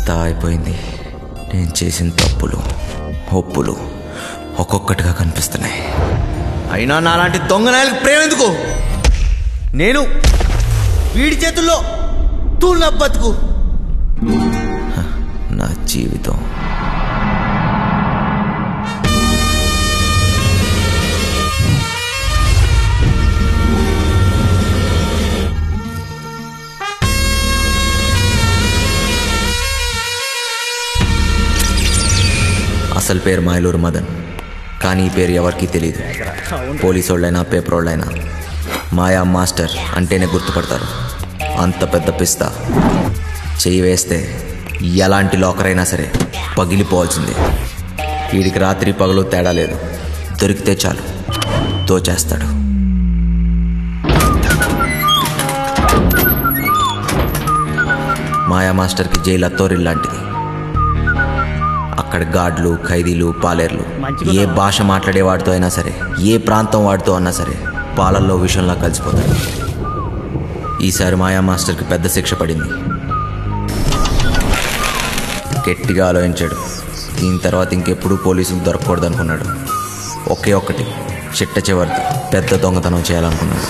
అంతా అయిపోయింది. నేను చేసిన తప్పులు ఒప్పులు ఒక్కొక్కటిగా కనిపిస్తున్నాయి. అయినా నాలాంటి దొంగనాయలకు ప్రేమ ఎందుకు? నేను వీడి చేతుల్లో తూళ్ళ బతుకు. నా జీవితం అసలు పేరు మాయలూరు మదన్, కానీ ఈ పేరు ఎవరికీ తెలియదు. పోలీసు వాళ్ళైనా పేపర్ వాళ్ళైనా మాయా మాస్టర్ అంటేనే గుర్తుపడతారు. అంత పెద్ద పిస్తా చెయ్యి వేస్తే ఎలాంటి లాకర్ అయినా సరే పగిలిపోవాల్సిందే. వీడికి రాత్రి పగలు తేడా లేదు. దొరికితే చాలు దోచేస్తాడు. మాయా మాస్టర్కి జైలు అత్తోరిల్లాంటిది. అక్కడ గార్డులు, ఖైదీలు, పాలేర్లు, ఏ భాష మాట్లాడేవాడితో అయినా సరే, ఏ ప్రాంతం వాడితో అన్నా సరే పాలల్లో విషంలా కలిసిపోతాడు. ఈసారి మాయా మాస్టర్కి పెద్ద శిక్ష పడింది. గట్టిగా ఆలోచించాడు. దీని తర్వాత ఇంకెప్పుడు పోలీసులు దొరకకూడదు అనుకున్నాడు. ఒకే ఒక్కటి చిట్ట చివరిది పెద్ద దొంగతనం చేయాలనుకున్నాడు.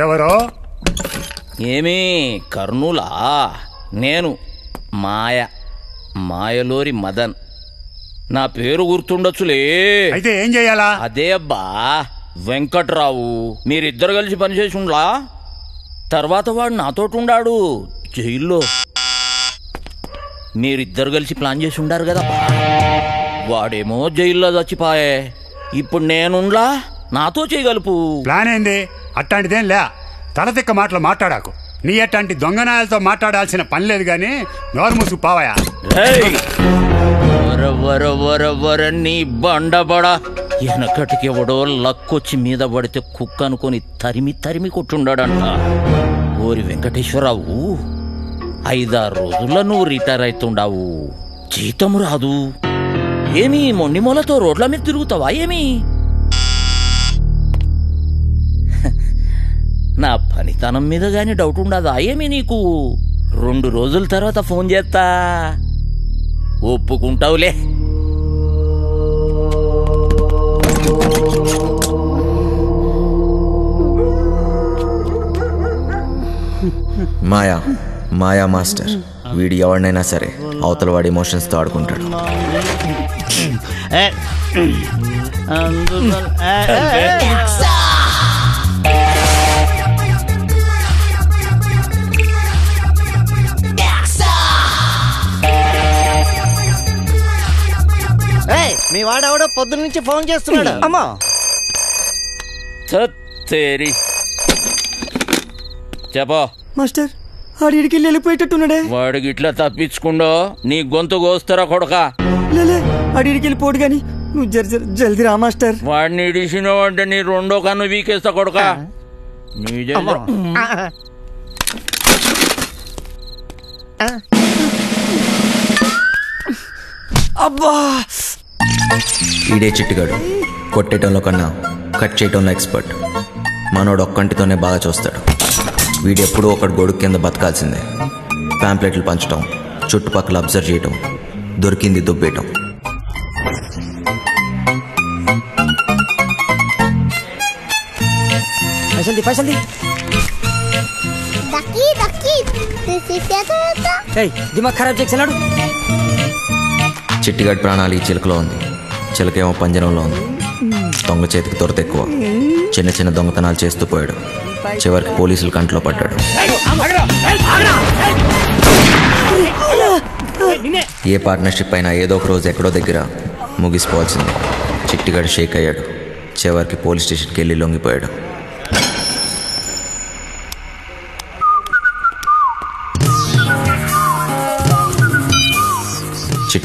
ఎవరో? ఏమీ కర్నూలా? నేను మాయలూరి మదన్. నా పేరు గుర్తుండొచ్చులే. అయితే ఏం చెయ్యాలా? అదే అబ్బా, వెంకట్రావు. మీరిద్దరు కలిసి పనిచేసి ఉండ్లా. తర్వాత వాడు నాతోటి జైల్లో. మీరిద్దరు కలిసి ప్లాన్ చేసి ఉండారు కదా. వాడేమో జైల్లో చచ్చిపాయే. ఇప్పుడు నేనుండ్లా, నాతో చేయగలుపు. ప్లాన్ ఏంది? అట్టాంటిదేం లే. తలతిక్క మాటలు మాట్లాడాకు. నీ అట్లాంటి దొంగనాయాలతో మాట్లాడాల్సిన పని లేదు గాని నోరు మూసుకు పావయా. నీ బండబడా వెనకటికి ఎవడో లక్కొచ్చి మీద పడితే కుక్క అనుకుని తరిమి తరిమి కొట్టుండాడంట. ఓరి వెంకటేశ్వరరావు, 5-6 రోజుల్లో నువ్వు రిటైర్ అవుతుండావు. జీతం రాదు. ఏమి మొండిమూలతో రోడ్ల మీద తిరుగుతావా ఏమి? నా పనితనం మీద గాని డౌట్ ఉండదా ఏమి నీకు? 2 రోజుల తర్వాత ఫోన్ చేస్తా, ఒప్పుకుంటావులే. మాయా మాస్టర్ వీడు ఎవరినైనా సరే అవతల వాడి ఎమోషన్స్తో ఆడుకుంటాడు. మీ వాడెవడో పొద్దున్న నుంచి ఫోన్ చేస్తున్నాడు. అమ్మా చెప్పా మాస్టర్, ఆడికి వెళ్ళిపోయేటట్టున్నాడే. వాడికి ఇట్లా తప్పించుకుండో నీ గొంతు కోస్తారా కొడక? లేలే, ఆడికి వెళ్ళిపోడు గాని నువ్వు జల్దీ రా మాస్టర్. వాడిని ఇడిసినావు అంటే నీ 2వ కన్ను వీకేస్తా కొడక. అబ్బా, ఈడే చిట్టుగాడు. కొట్టేయటంలో కన్నా కట్ చేయటంలో ఎక్స్పర్ట్. మనోడు ఒక్కంటితోనే బాగా చూస్తాడు. వీడెప్పుడూ ఒకటి గొడుగు కింద బతకాల్సిందే. ప్యాంప్లెట్లు పంచడం, చుట్టుపక్కల అబ్జర్వ్ చేయటం, దొరికింది దుబ్బేయటం. దిమాగ్ ఖరాబ్ చేస్తున్నాడు. చిట్టిగాడి ప్రాణాలు ఈ చిలకలో ఉంది. చిలకేమో పంజరంలో ఉంది. దొంగ చేతికి దొరత ఎక్కువ. చిన్న చిన్న దొంగతనాలు చేస్తూ పోయాడు. చివరికి పోలీసులు కంట్లో పడ్డాడు. ఏ పార్ట్నర్షిప్ అయినా ఏదో ఒక రోజు ఎక్కడో దగ్గర ముగిసిపోవాల్సింది. చిట్టిగాడు షేక్ అయ్యాడు. చివరికి పోలీస్ స్టేషన్కి వెళ్ళి లొంగిపోయాడు.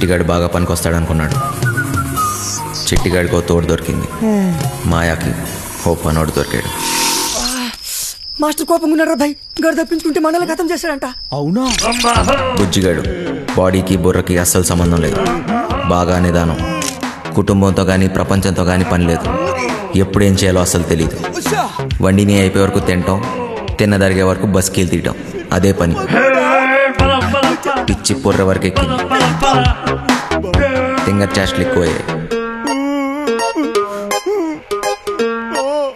చిట్టిగాడు బాగా పనికొస్తాడనుకున్నాడు. చిట్టిగాడికో తోడు దొరికింది. మాయాకి ఓ పనోడు దొరికాడు. మాస్టర్ కోపంగా ఉన్నారా భయ్? గడు తప్పించుకుంటే మనల్ని ఖతం చేశాడంట. అవునా? బుజ్జిగాడు బాడీకి బుర్రకి అస్సలు సంబంధం లేదు. బాగా నిదానం. కుటుంబంతో కానీ ప్రపంచంతో కానీ పని లేదు. ఎప్పుడేం చేయాలో అస్సలు తెలియదు. వండిని అయిపోయే వరకు తినటం, తిన్నదరిగే వరకు బస్కీలు తీయటం, అదే పని. పిచ్చి పొర్ర వరకు ఎక్కింది. ఫింగర్ చేష్టలు ఎక్కువయ్యాయి.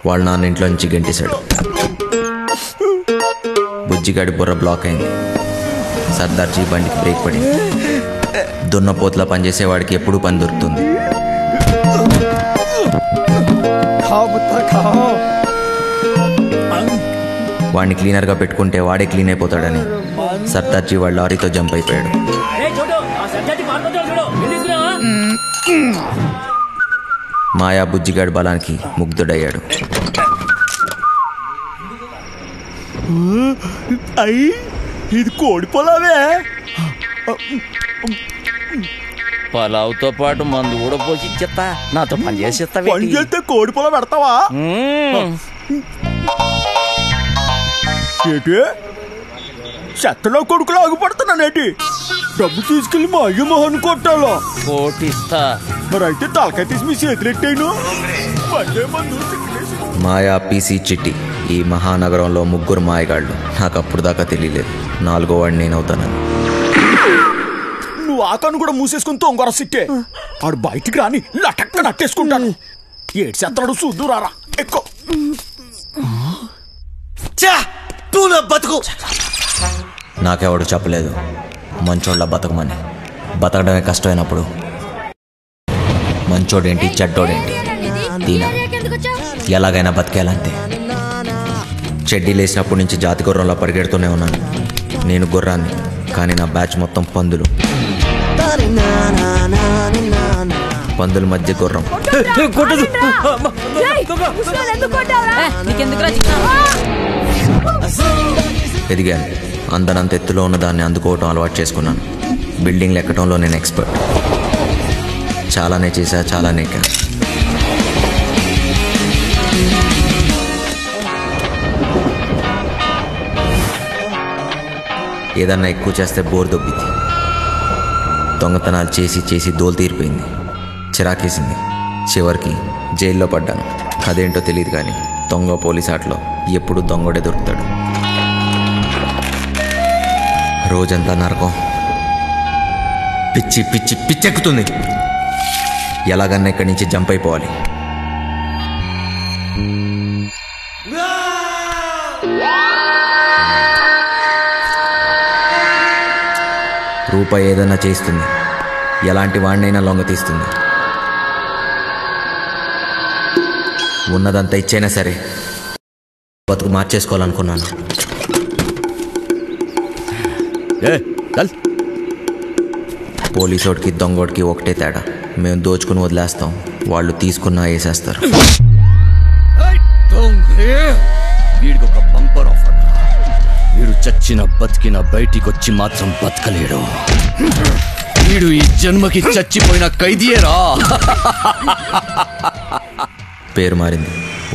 వాళ్ళ నాన్న ఇంట్లో నుంచి గెంటేశాడు. బుజ్జిగాడి బుర్ర బ్లాక్ అయింది. సర్దార్జీ బండికి బ్రేక్ పడింది. దున్నపోతులా పనిచేసేవాడికి ఎప్పుడూ పని దొరుకుతుంది. వాడిని క్లీనర్గా పెట్టుకుంటే వాడే క్లీన్ అయిపోతాడని సర్దార్జీ వాళ్ళ లారీతో జంప్ అయిపోయాడు. మాయా బుజ్జిగాడి బలానికి ముగ్ధుడయ్యాడు. ఇది కోడి పొలావే. పలావుతో పాటు మందు కూడా పోసి ఇచ్చేస్తా. నాతో పని చేసేస్తా. పని చేస్తే కోడి పొలం పెడతావా? ఏంటి చెత్తలో కొడుకులు ఆగిపడుతున్నానేటి? డబ్బు తీసుకెళ్లి మా అయ్య మొహన్ కొట్టాలా? కోటిస్తా. మరి అయితే తలకాయ తీసి మీ చేతులెట్టాను. మాయా, పీసీ, చిట్టి ఈ మహానగరంలో ముగ్గురు మాయగాళ్ళు. నాకు అప్పుడు దాకా తెలియలేదు 4వ వాడిని నేనవుతానని. నువ్వు ఆకాను కూడా మూసేసుకుని తొంగర సిట్టే. ఆడు బయటికి రాని లటక్క నట్టేసుకుంటాను. ఏడు చెత్తడు చూద్దురారా ఎక్కువ. బతుకు నాకెవడు చెప్పలేదు మంచోళ్ళ బతకమని. బతకడమే కష్టమైనప్పుడు మంచోడేంటి చెడ్డోడేంటి దీనా ఎలాగైనా బతికేయాలంతే. చెడ్డీ లేసినప్పటి నుంచి జాతి గుర్రంలో పరిగెడుతూనే ఉన్నాను. నేను గుర్రాన్ని, కానీ నా బ్యాచ్ మొత్తం పందులు. పందుల మధ్య గుర్రం. ఎదిగాను. అందనంత ఎత్తులో ఉన్న దాన్ని అందుకోవటం అలవాటు చేసుకున్నాను. బిల్డింగ్లు ఎక్కడంలో నేను ఎక్స్పర్ట్. చాలానే చేశా, చాలానే ఎక్కా. ఏదన్నా ఎక్కువ చేస్తే బోర్ దొబ్బింది. దొంగతనాలు చేసి చేసి దోలు తీరిపోయింది. చిరాకేసింది. చివరికి జైల్లో పడ్డాను. అదేంటో తెలియదు కానీ దొంగ పోలీస్ ఆటలో ఎప్పుడు దొంగోడే దొరుకుతాడు. రోజంతా నరకం. పిచ్చి పిచ్చి పిచ్చెక్కుతుంది. ఎలాగన్నా ఇక్కడి నుంచి జంప్ అయిపోవాలి. రూపాయి ఏదన్నా చేస్తుంది. ఎలాంటి వాడినైనా లొంగ తీస్తుంది. ఉన్నదంతా ఇచ్చైనా సరే బతుకు మార్చేసుకోవాలనుకున్నాను. పోలీసోడికి దొంగోడికి ఒకటే తేడా. మేము దోచుకుని వదిలేస్తాం, వాళ్ళు తీసుకున్నా వేసేస్తారు. వీడికి ఒక బంపర్ ఆఫర్. వీడు చచ్చిన బతికిన బయటికొచ్చి మాత్రం బతకలేడు. వీడు ఈ జన్మకి చచ్చిపోయిన ఖైదీయేరా. పేరు మారింది,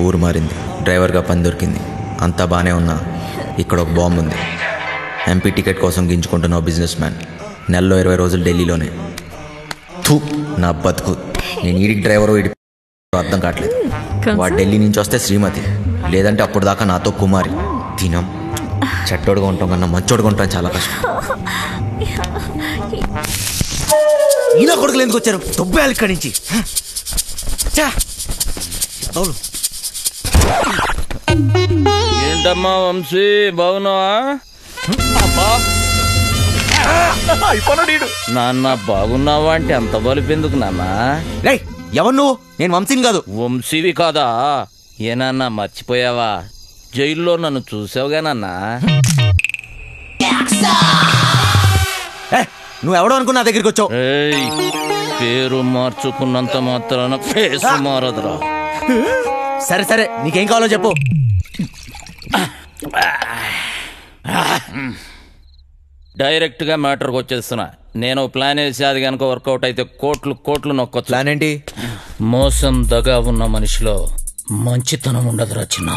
ఊరు మారింది, డ్రైవర్గా పని దొరికింది. అంతా బాగానే ఉన్నా ఇక్కడ ఒక బాంబు ఉంది. ఎంపీ టికెట్ కోసం గింజుకుంటున్న బిజినెస్ మ్యాన్. నెలలో 20 రోజులు ఢిల్లీలోనే. థూ నా బతుకు. నేను ఈడికి డ్రైవరు ఈడి అర్థం కావట్లేదు. వాడు ఢిల్లీ నుంచి వస్తే శ్రీమతి, లేదంటే అప్పుడు దాకా నాతో కుమారి. తినం చెట్టోడుగా ఉంటాం కన్నా మంచోడుగా ఉంటాం చాలా కష్టం. ఈయన కొడుకులు ఎందుకు వచ్చారు? దొబ్బేయాలి ఇక్కడి నుంచి. ఏంటమ్మా వంశీ, బాగున్నావా? నాన్న బాగున్నావా అంటే అంత బలిపెందుకు నాన్న? ఎవరు నువ్వు? నేను వంశీని కాదు. వంశీవి కాదా? ఏనాన్న మర్చిపోయావా? జైల్లో నన్ను చూసావుగా నాన్న. నువ్వు ఎవడో అనుకున్నా నా దగ్గరికి వచ్చావు. పేరు మార్చుకున్నంత మాత్రాన ఫేసు మారదురా. సరే సరే, నీకేం కావాలో చెప్పు. డైరెక్ట్ గా మ్యాటర్కి వచ్చేస్తున్నా. నేను ప్లాన్ వేసి అది కనుక వర్కౌట్ అయితే కోట్లు కోట్లు నొక్కొచ్చు. ప్లాన్ ఏంటి? మోసం దగా ఉన్న మనిషిలో మంచితనం ఉండదురా చిన్న.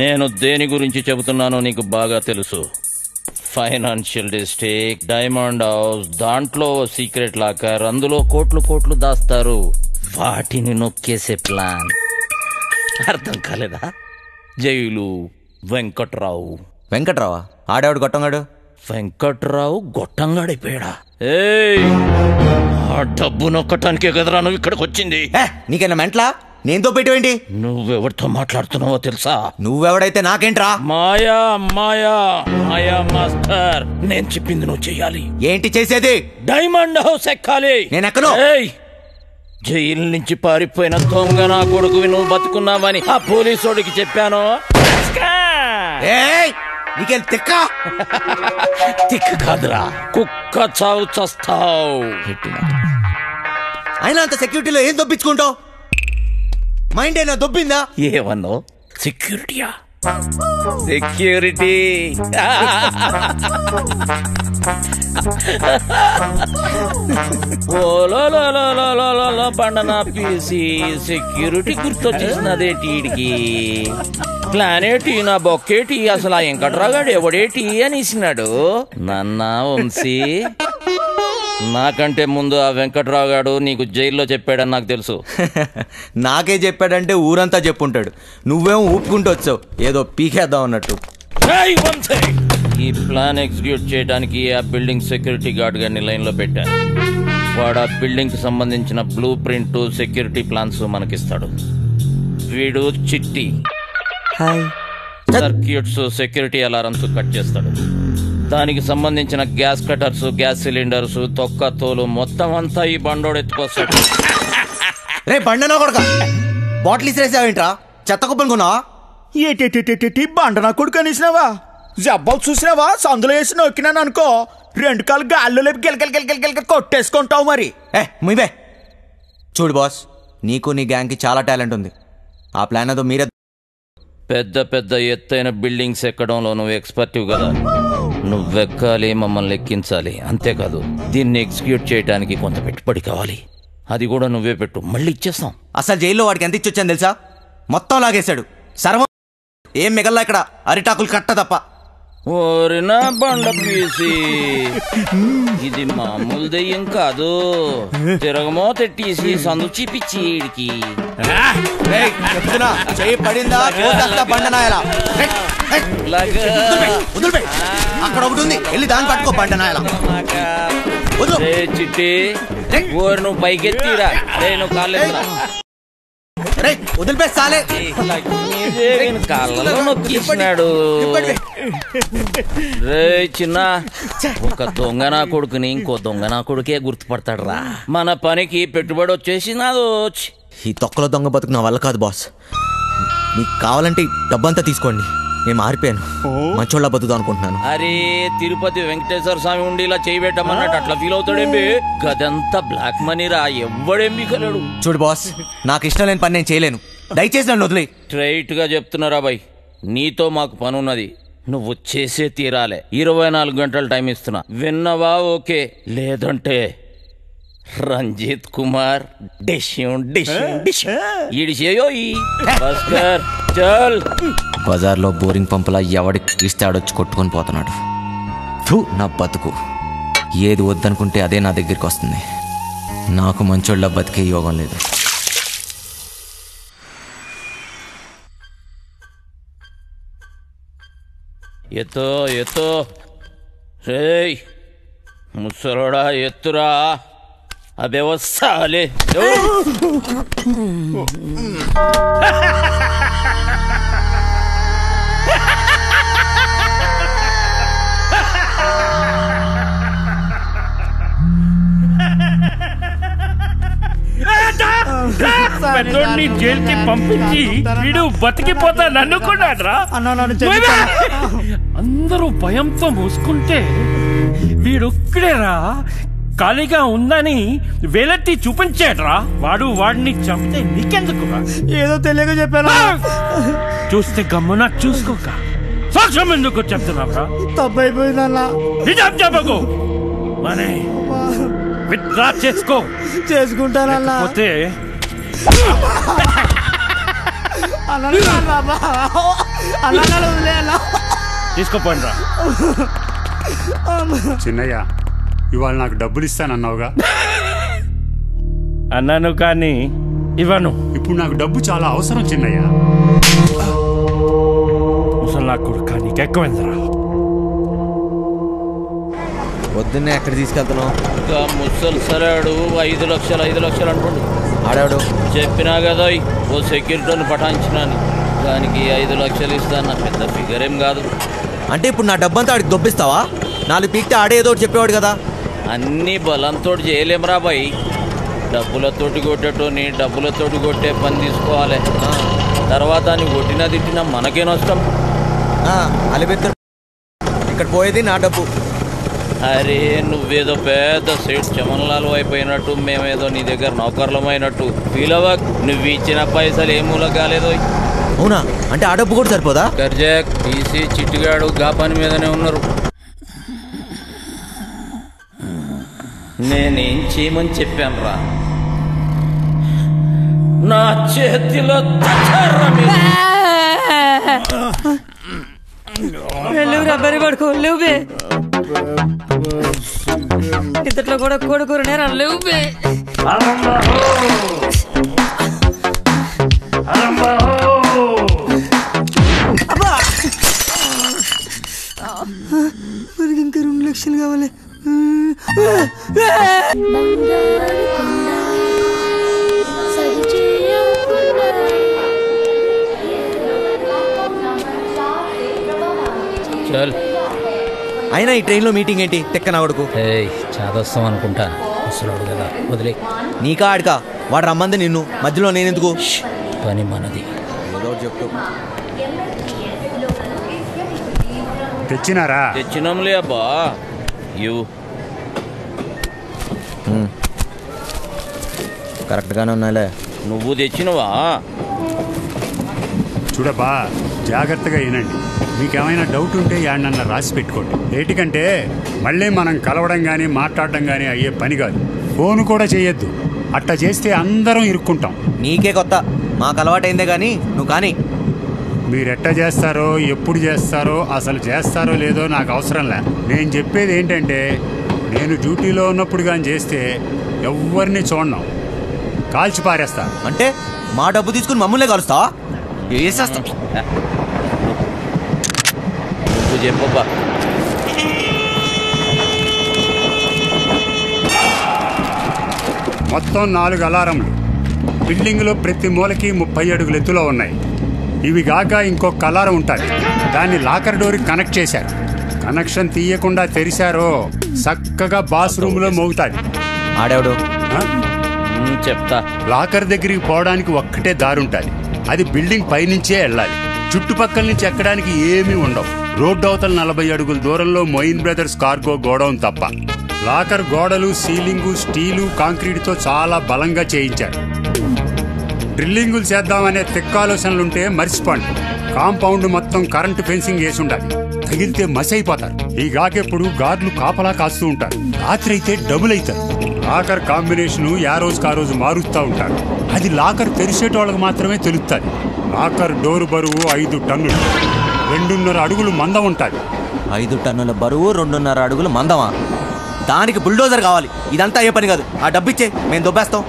నేను దేని గురించి చెబుతున్నానో నీకు బాగా తెలుసు. ఫైనాన్షియల్ డిస్ట్రిక్ట్, డైమండ్ హౌస్, దాంట్లో సీక్రెట్ లాకర్, అందులో కోట్లు కోట్లు దాస్తారు. వాటిని నొక్కేసే ప్లాన్. అర్థం కాలేదా? జైలు వెంకట్రావు. వెంకట్రావా? ఆడేవాడు గొట్టంగాడు. వెంకట్రావు గొట్టంగాడైపోయాడా? ఏయ్, ఆ డబ్బు నొక్కటానికే కదరా నువ్వు ఇక్కడికి వచ్చింది. నీకైనా మెంట్లా? నేనుతో పెట్టేవేంటి? నువ్వెవరితో మాట్లాడుతున్నావో తెలుసా? నువ్వెవడైతే నాకేంట్రా? మాయా మాయా మాయా మాస్టర్, నేను చెప్పింది నువ్వు చెయ్యాలి. ఏంటి చేసేది? డైమండ్ హౌస్ ఎక్కాలి. నేను ఎక్కను. జైలు నుంచి పారిపోయిన దొంగ నా కొడుకువి నువ్వు బతుకున్నావని ఆ పోలీసోడికి చెప్పాను. నీకేం తిక్క? తిక్క కాదురా, కుక్క చావు చస్తావు. అయినా అంత సెక్యూరిటీలో ఏం దొప్పించుకుంటావు? మైండ్ అయినా దొబ్బిందా? ఏమన్నావు? సెక్యూరిటీయా? సెక్యూరిటీ పండనా పీసి సెక్యూరిటీ గుర్తొచ్చేసినదేటి ఈడికి. ప్లానేటి నా బొక్కేటి, అసలు ఆ వెంకట్రాగాడు ఎవడేటి అనేసినాడు. నన్నా వంశీ, నాకంటే ముందు ఆ వెంకట్రావు గాడు నీకు జైల్లో చెప్పాడని నాకు తెలుసు. నాకే చెప్పాడంటే ఊరంతా చెప్పుంటాడు. నువ్వేమో ఊపుకుంటూ వచ్చావు ఏదో పీకేద్దాం అన్నట్టు. ఈ ప్లాన్ ఎగ్జిక్యూట్ చేయడానికి ఆ బిల్డింగ్ సెక్యూరిటీ గార్డ్ గారిని లైన్ లో పెట్టాను. వాడు ఆ బిల్డింగ్ కి సంబంధించిన బ్లూ ప్రింట్, సెక్యూరిటీ ప్లాన్స్ మనకిస్తాడు. వీడు చిట్టి సర్క్యూట్స్, సెక్యూరిటీ అలారమ్స్ కట్ చేస్తాడు. దానికి సంబంధించిన గ్యాస్ కటర్స్, గ్యాస్ సిలిండర్స్, తొక్క తోలు మొత్తం అంతా ఈ బండోడు ఎత్తుకొస్తాడు. రే బండనా కొడుక, బాటిల్ ఇసిరేసావేంట్రా? చెత్త కుప్పలు కొన్నావా? ఏటి బండ నా కొడుకు అనేసినావా? జబ్బాలు చూసినావా? సందులో వేసి నొక్కినాను అనుకో, 2 కాళ్ళు గాల్లో లేపి గిలకలు కొట్టేసుకుంటావు. మరి ముయ్యే చూడు బాస్, నీకు నీ గ్యాంగ్కి చాలా టాలెంట్ ఉంది. ఆ ప్లాన్ ఏదో మీరే. పెద్ద పెద్ద ఎత్తైన బిల్డింగ్స్ ఎక్కడంలో నువ్వు ఎక్స్పర్టివ్ కదా. నువ్వెక్కాలి, మమ్మల్ని ఎక్కించాలి. అంతేకాదు దీన్ని ఎగ్జిక్యూట్ చేయడానికి కొంత పెట్టుబడి కావాలి. అది కూడా నువ్వే పెట్టు, మళ్ళీ ఇచ్చేస్తాం. అసలు జైల్లో వాడికి ఎంత ఇచ్చొచ్చాను తెలుసా? మొత్తం లాగేశాడు. సర్వం ఏం మిగల్లా ఇక్కడ, అరిటాకులు కట్ట తప్ప. ఓరినా బండ పీసి, ఇది మామూలు దెయ్యం కాదు. తిరగమో తెట్టేసి సందు చూపించి ఈడికి. చెయ్యి పడిందా బండనాయలా? అక్కడ ఒకటి ఉంది, వెళ్ళి దాన్ని పట్టుకో బండనాయలా. చిట్టి ఓరి నువ్వు పైకెత్తిరా. నువ్వు కాళ్ళెత్తురా. వదిలిపేస్తాలే. కాళ్ళలో నొక్కిస్తున్నాడు. రే చిన్న, ఒక దొంగ నా కొడుకుని ఇంకో దొంగ నా కొడుకే గుర్తుపడతాడు రా. మన పనికి పెట్టుబడి వచ్చేసి నాదో. ఈ తొక్కలో దొంగ బతుకు నా వల్ల కాదు బాస్. నీకు కావాలంటే డబ్బంతా తీసుకోండి, నేను మారిపోయాను. మంచోళ్ళ బతుకుదాం అనుకుంటున్నాను. అరే తిరుపతి వెంకటేశ్వర స్వామి ఉండి ఇలా చేయబెట్టమన్నట్టు అట్లా ఫీల్ అవుతాడేంబి? గదంతా బ్లాక్ మనీరా, ఎవ్వడేంబి కలడు. చూడు బాస్, నాకు ఇష్టం లేని పని నేను చేయలేను. దయచేసి నన్ను వదిలే. స్ట్రైట్ గా చెప్తున్నారా బాయ్, నీతో మాకు పని ఉన్నది, నువ్వు చేసే తీరాలే. 24 గంటలు టైం ఇస్తున్నా, విన్నవా? ఓకే, లేదంటే రంజిత్ కుమార్ బజార్లో బోరింగ్ పంపులా ఎవడికి ఇస్తే ఆడొచ్చి కొట్టుకొని పోతున్నాడు. నా బతుకు ఏది వద్దనుకుంటే అదే నా దగ్గరికి వస్తుంది. నాకు మంచోళ్ళ బతికే యోగం లేదు. ఎత్తో ఎత్తో రేయ్ ముసలోడా, ఎత్తురా. అబే వస్తాలే. పెద్దోడిని జైలుకి పంపించి వీడు బతికిపోతా నన్నుకున్నాడ్రా. అందరూ భయంతో మూసుకుంటే వీడొక్కడేరా ఖాళీగా ఉందని వేలెత్తి చూపించాడ్రా. వాడిని చంపితే నీకెందుకురా? ఏదో తెలియక చెప్పాను. చూస్తే గమ్మున చూసుకోక సాక్ష్యం ఎందుకు చెప్తున్నావురా? తప్పైపోయిందన్నా. నిజం చెప్పకు. మనీ విత్డ్రా చేసుకో. చేసుకుంటానన్నా. లేకపోతే తీసుకోపోండి రా. చిన్నయ్య, ఇవాళ నాకు డబ్బులు ఇస్తానన్నావుగా? అన్నాను కానీ ఇవ్వను. ఇప్పుడు నాకు డబ్బు చాలా అవసరం చిన్నయ్య. ముసలా కొడుకా, నీకెక్కువైందిరా. పొద్దున్నే ఎక్కడ తీసుకెళ్తున్నావు? ఇంకా ముసలి సరాడు 5 లక్షలు 5 లక్షలు అనుకోండి. ఆడాడు చెప్పినా కదా ఓ సెక్యూరిటీని పటాయించినాను, దానికి 5 లక్షలు ఇస్తాను. పెద్ద ఫిగర్ ఏం కాదు. అంటే ఇప్పుడు నా డబ్బంతా ఆడికి దొబ్బిస్తావా? 4 పీక్తే ఆడే ఏదో ఒకటి చెప్పేవాడు కదా. అన్ని బలంతో చేయలేం రా బాయ్. డబ్బులతోటి కొట్టేటోని డబ్బులతోటి కొట్టే పని తీసుకోవాలి. తర్వాత అని కొట్టినా తిట్టినా మనకే నష్టం. అలిపెత్తారు. ఇక్కడ పోయేది నా డబ్బు. అరే నువ్వేదో పెద్ద సేట్ చమన్లాలు అయిపోయినట్టు, మేమేదో నీ దగ్గర నౌకర్లమైనట్టు ఫీల్ అవ్వక్. నువ్వు ఇచ్చిన పైసలు ఏ మూల కాలేదు. అవునా? అంటే ఆ డబ్బు కూడా సరిపోదా? గర్జాక్ టీసీ చిట్టిగాడు గా పని మీదనే ఉన్నారు. నేనేం చేయమని చెప్పాను రా? నా చేతిలో లేవురా, బరి పడుకో. లేవుబే, ఇంతట్లో కూడా కూరనేరా. లేవుబే. మరి ఇంకా 2 లక్షలు కావాలి. చల్. అయినా ఈ ట్రైన్లో మీటింగ్ ఏంటి? తెక్కన కొడుకు. చాదొస్తాం అనుకుంటా. ముసలాడు కదా, వదిలే. నీకా ఆడికా? వాడు రమ్మంది నిన్ను, మధ్యలో నేనెందుకు? పని మనది. ఏదో చెప్పు. తెచ్చినారా? తెచ్చినాంలే అబ్బా. ఇవ్వు. కరెక్ట్గానే ఉన్నాలే. నువ్వు తెచ్చినవా? చూడబ్బా, జాగ్రత్తగా వినండి. మీకేమైనా డౌట్ ఉంటే యాడనన్నా రాసి పెట్టుకోండి. ఏటికంటే మళ్ళీ మనం కలవడం కానీ మాట్లాడడం కానీ అయ్యే పని కాదు. ఫోన్ కూడా చేయొద్దు. అట్టా చేస్తే అందరం ఇరుక్కుంటాం. నీకే కొత్త, మాకు అలవాటైందే కానీ నువ్వు కానీ. మీరెట్టా చేస్తారో, ఎప్పుడు చేస్తారో, అసలు చేస్తారో లేదో నాకు అవసరం లే. నేను చెప్పేది ఏంటంటే, నేను డ్యూటీలో ఉన్నప్పుడు కానీ చేస్తే ఎవరిని చూడను, కాల్చి పారేస్తా. అంటే మా డబ్బు తీసుకుని మమ్మల్ని కలుస్తావా? వేసేస్తా. నువ్వు చెప్పబ్బా. మొత్తం 4 అలారంలు బిల్డింగ్లో ప్రతి మూలకి 30 అడుగుల ఎత్తులో ఉన్నాయి. ఇవి గాక ఇంకొక అలారం ఉంటుంది. దాన్ని లాకర్ డోర్కి కనెక్ట్ చేశారు. కనెక్షన్ తీయకుండా తెరిచారో చక్కగా బాస్ రూమ్లో మోగుతాడు. ఆడేవాడు చెప్తా. లాకర్ దగ్గరికి పోవడానికి ఒక్కటే దారి ఉంటుంది. అది బిల్డింగ్ పైనుంచే వెళ్ళాలి. చుట్టుపక్కల నుంచి ఎక్కడానికి ఏమీ ఉండవు. రోడ్డు అవతల 40 అడుగుల దూరంలో మొయిన్ బ్రదర్స్ కార్గో గోడౌన్ తప్ప. లాకర్ గోడలు, సీలింగు స్టీలు, కాంక్రీట్తో చాలా బలంగా చేయించారు. డ్రిల్లింగులు చేద్దామనే తిక్కాలోచనలుంటే మర్చిపోండి. కాంపౌండ్ మొత్తం కరెంటు ఫెన్సింగ్ వేసి ఉండాలి. తగిలితే మసి అయిపోతారు. ఈ గాకెప్పుడు గార్డులు కాపలా కాస్తూ ఉంటారు. రాత్రి అయితే డబుల్ అవుతారు. లాకర్ కాంబినేషన్ ఆ రోజుకి ఆ రోజు మారుస్తూ ఉంటారు. అది లాకర్ తెరిచేటోళ్ళకి మాత్రమే తెలుస్తుంది. లాకర్ డోరు బరువు 5 టన్నులు, 2.5 అడుగులు మందం ఉంటుంది. 5 టన్నుల బరువు, 2.5 అడుగులు మందమా? దానికి బుల్డోజర్ కావాలి. ఇదంతా అయ్యే పని కాదు. ఆ డబ్బిచ్చే, మేము దొబ్బేస్తాం.